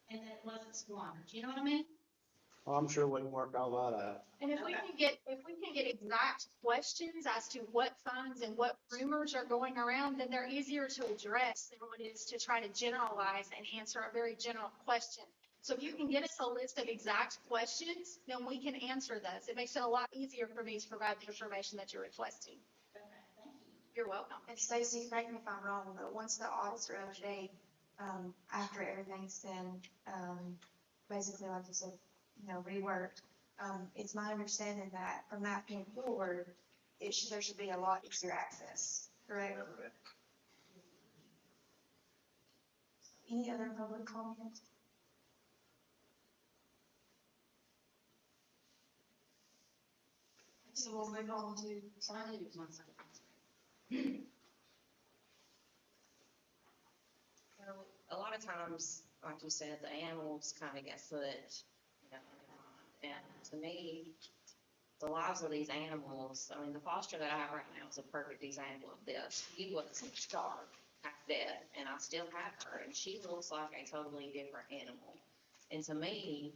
and that it wasn't squandered. You know what I mean? I'm sure we can work all that out. And if we can get exact questions as to what funds and what rumors are going around, then they're easier to address than what it is to try to generalize and answer a very general question. So if you can get us a list of exact questions, then we can answer those. It makes it a lot easier for me to provide the information that you're requesting. Okay, thank you. You're welcome. And Stacy, correct me if I'm wrong, but once the audits are up to date, after everything's been, basically, like you said, reworked, it's my understanding that from that point forward, there should be a lot easier access, correct? Any other public comment? So we'll move on to signage. A lot of times, like you said, the animals kind of get put, and to me, the lives of these animals, I mean, the foster that I have right now is a perfect example of this. He was starved, half dead, and I still have her, and she looks like a totally different animal. And to me,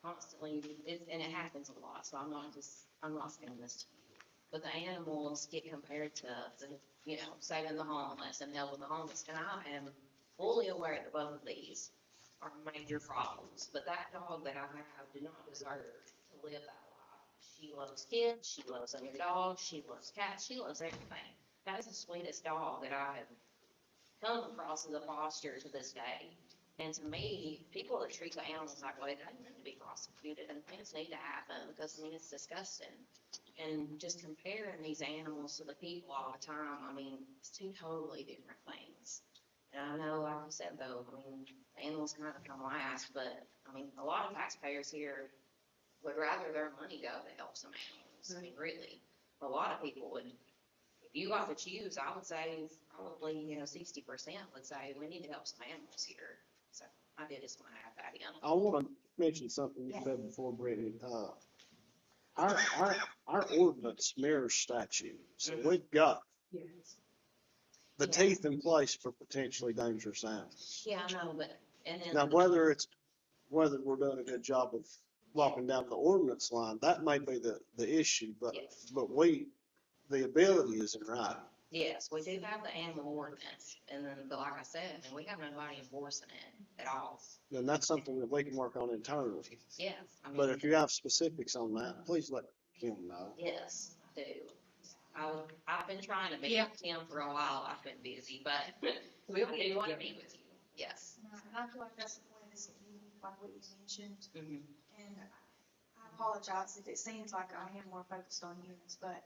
constantly, and it happens a lot, so I'm not saying this to you, but the animals get compared to saving the homeless and helping the homeless, and I am fully aware that both of these are major problems, but that dog that I have did not deserve to live that life. She loves kids, she loves other dogs, she loves cats, she loves everything. That is the sweetest dog that I have come across as a foster to this day. And to me, people that treat the animals that way, they need to be prosecuted, and things need to happen, because it's disgusting. And just comparing these animals to the people all the time, it's two totally different things. And I know, like I said, though, animals kind of come last, but, a lot of taxpayers here would rather their money go to help some animals. Really. A lot of people would, if you got to choose, I would say probably, 60% would say we need to help some animals here. So I did just want to add that in. I want to mention something you said before, Brittany. Our ordinance mirrors statute, so we've got the teeth in place for potentially dangerous animals. Yeah, I know, but, and then. Now, whether we're doing a good job of walking down the ordinance line, that may be the issue, but, Yes. but the ability is in writing. Yes, we do have the animal ordinance, and then, but like I said, we have nobody enforcing it at all. Then that's something that we can work on internally. Yes, But if you have specifics on that, please let Kim know. Yes, I do. I've been trying to meet with Tim for a while. I've been busy, but we do want to meet with you. Yes. And I feel like that's the point of this meeting, like what you mentioned. Mhm. And I apologize if it seems like I am more focused on units, but,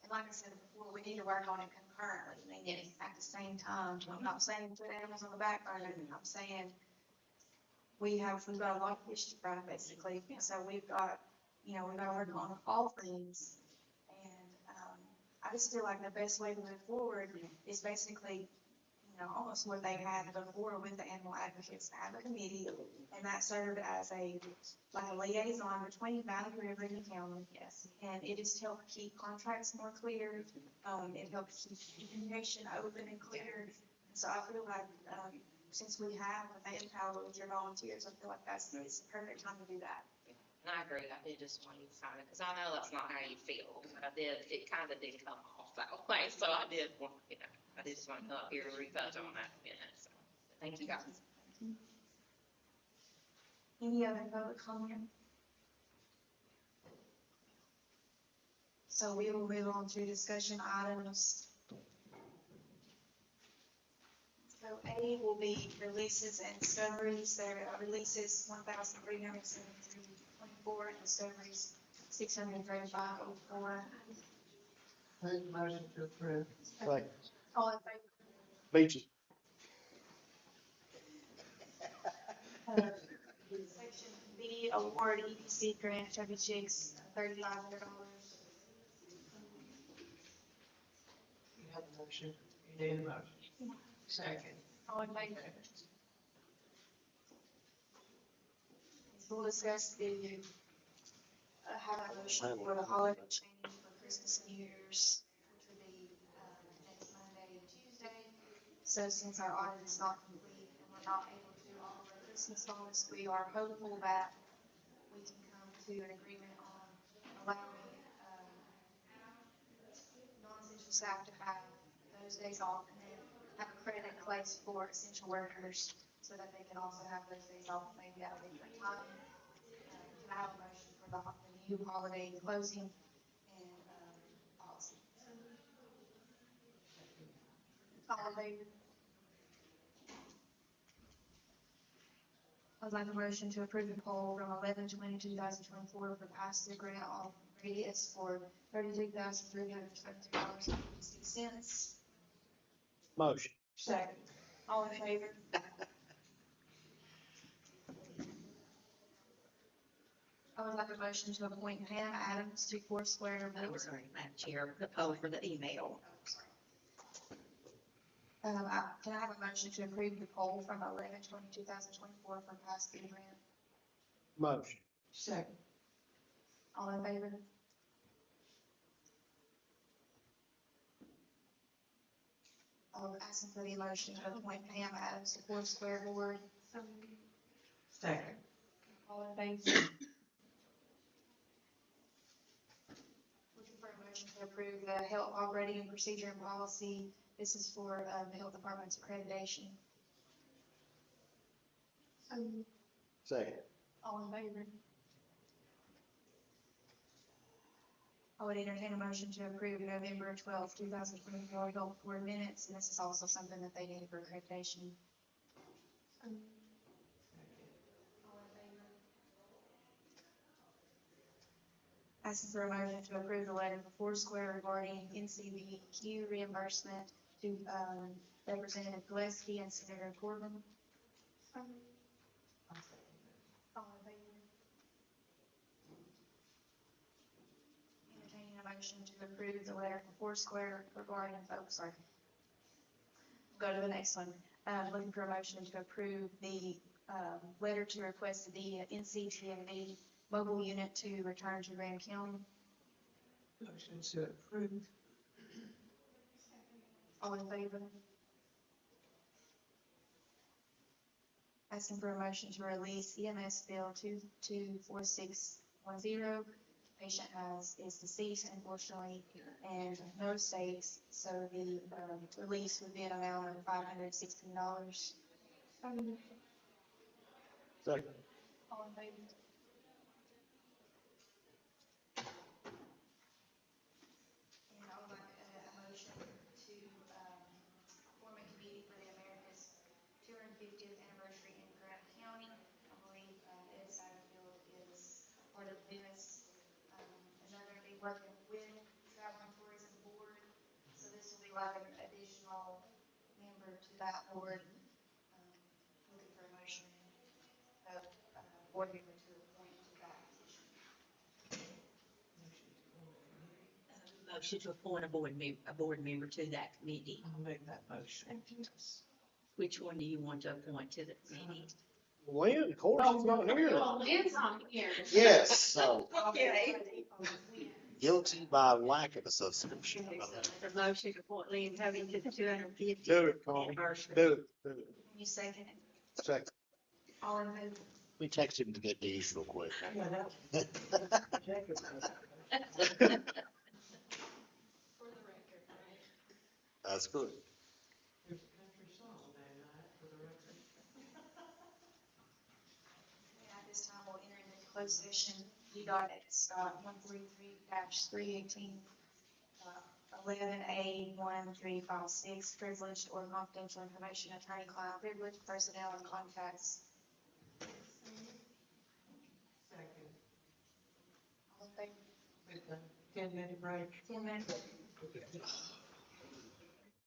and like I said before, we need to work on it concurrently, Yes. at the same time. I'm not saying put animals on the back burner, I'm saying we've got a lot of fish to fry, basically, so we've got to work on all things. And, I just feel like the best way to move forward is basically, almost what they had before with the animal advocates, have a committee, and that served as a liaison between Valley River and the county. Yes. And it just helped keep contracts more clear, it helped keep communication open and clear. So I feel like, since we have a manpower with your volunteers, I feel like it's the perfect time to do that. And I agree. I did just want you to sign it, because I know that's not how you feel, but it kind of did come off that way. So I did want, I just want to come up here and retouch on that a minute. So thank you guys. Any other public comment? So we will move on to discussion items. So A will be releases and discoveries. There are releases 1,373.24 and discoveries 635.04. Make motion to approve. Like, All in favor? beaches. Section B, award EPC grant Chevy Chase $3,500. You have a motion, you need a motion. Second. All in favor? We'll discuss the, have a motion for the holiday change for Christmas and New Year's, which would be, next Monday and Tuesday. So since our audit is not complete and we're not able to offer a Christmas bonus, we are hopeful that we can come to an agreement on allowing, non-essential staff to have those days off and then have a credit in place for essential workers so that they can also have those days off maybe at a different time. Can I have a motion for the new holiday closing and, policy? All in favor? I'd like a motion to approve the poll from 11/20/2024 for pass-through grant off radius for $32,372.56. Motion. Second. All in favor? I would like a motion to appoint Pam Adams to Foursquare. Oh, sorry, Madam Chair, the poll for the email. Can I have a motion to approve the poll from 11/20/2024 for pass-through grant? Motion. Second. All in favor? I'll ask for the motion to appoint Pam Adams to Foursquare board. Second. All in favor? Looking for a motion to approve the health operating and procedure and policy. This is for, the health department's accreditation. Second. All in favor? I would entertain a motion to approve November 12th, 2024 health board minutes, and this is also something that they need for accreditation. All in favor? Asking for a motion to approve the letter for Foursquare regarding NCBQ reimbursement to, Representative Gillespie and Senator Corbin. All in favor? Entertaining a motion to approve the letter for Foursquare regarding, sorry. Go to the next one. Looking for a motion to approve the, letter to request the NCTMV mobile unit to return to Graham County. Motion to approve. All in favor? Asking for a motion to release EMS bill 224610. Patient is deceased unfortunately and no mistakes, so the, release would be an amount of $516. Second. All in favor? And I would like a motion to, form a committee for the America's 250th anniversary in Grant County. I believe, Ed Satterfield is part of this. And they're going to be working with Traveling Tourism Board. So this will be like an additional member to that board. Looking for a motion of, board member to appoint to that position. Motion to appoint a board member to that committee. I'll make that motion. Which one do you want to appoint to the committee? Lynn, of course, he's not here. Lynn's not here. Yes, so Okay. guilty by lack of association. The motion to appoint Lynn Covey to the 250th Do it, Colin. anniversary. Do it. Do it. You second it. Second. All in favor? We text him to get these real quick. Yeah, that. Jacob. That's good. There's a country song that night for the record. And at this time, we'll enter into closed session, U.S. 133-318, 11A1356, privileged or confidential information, attorney-client privilege, personnel and contacts. Second, All in favor? with the 10-minute break. 10 minutes.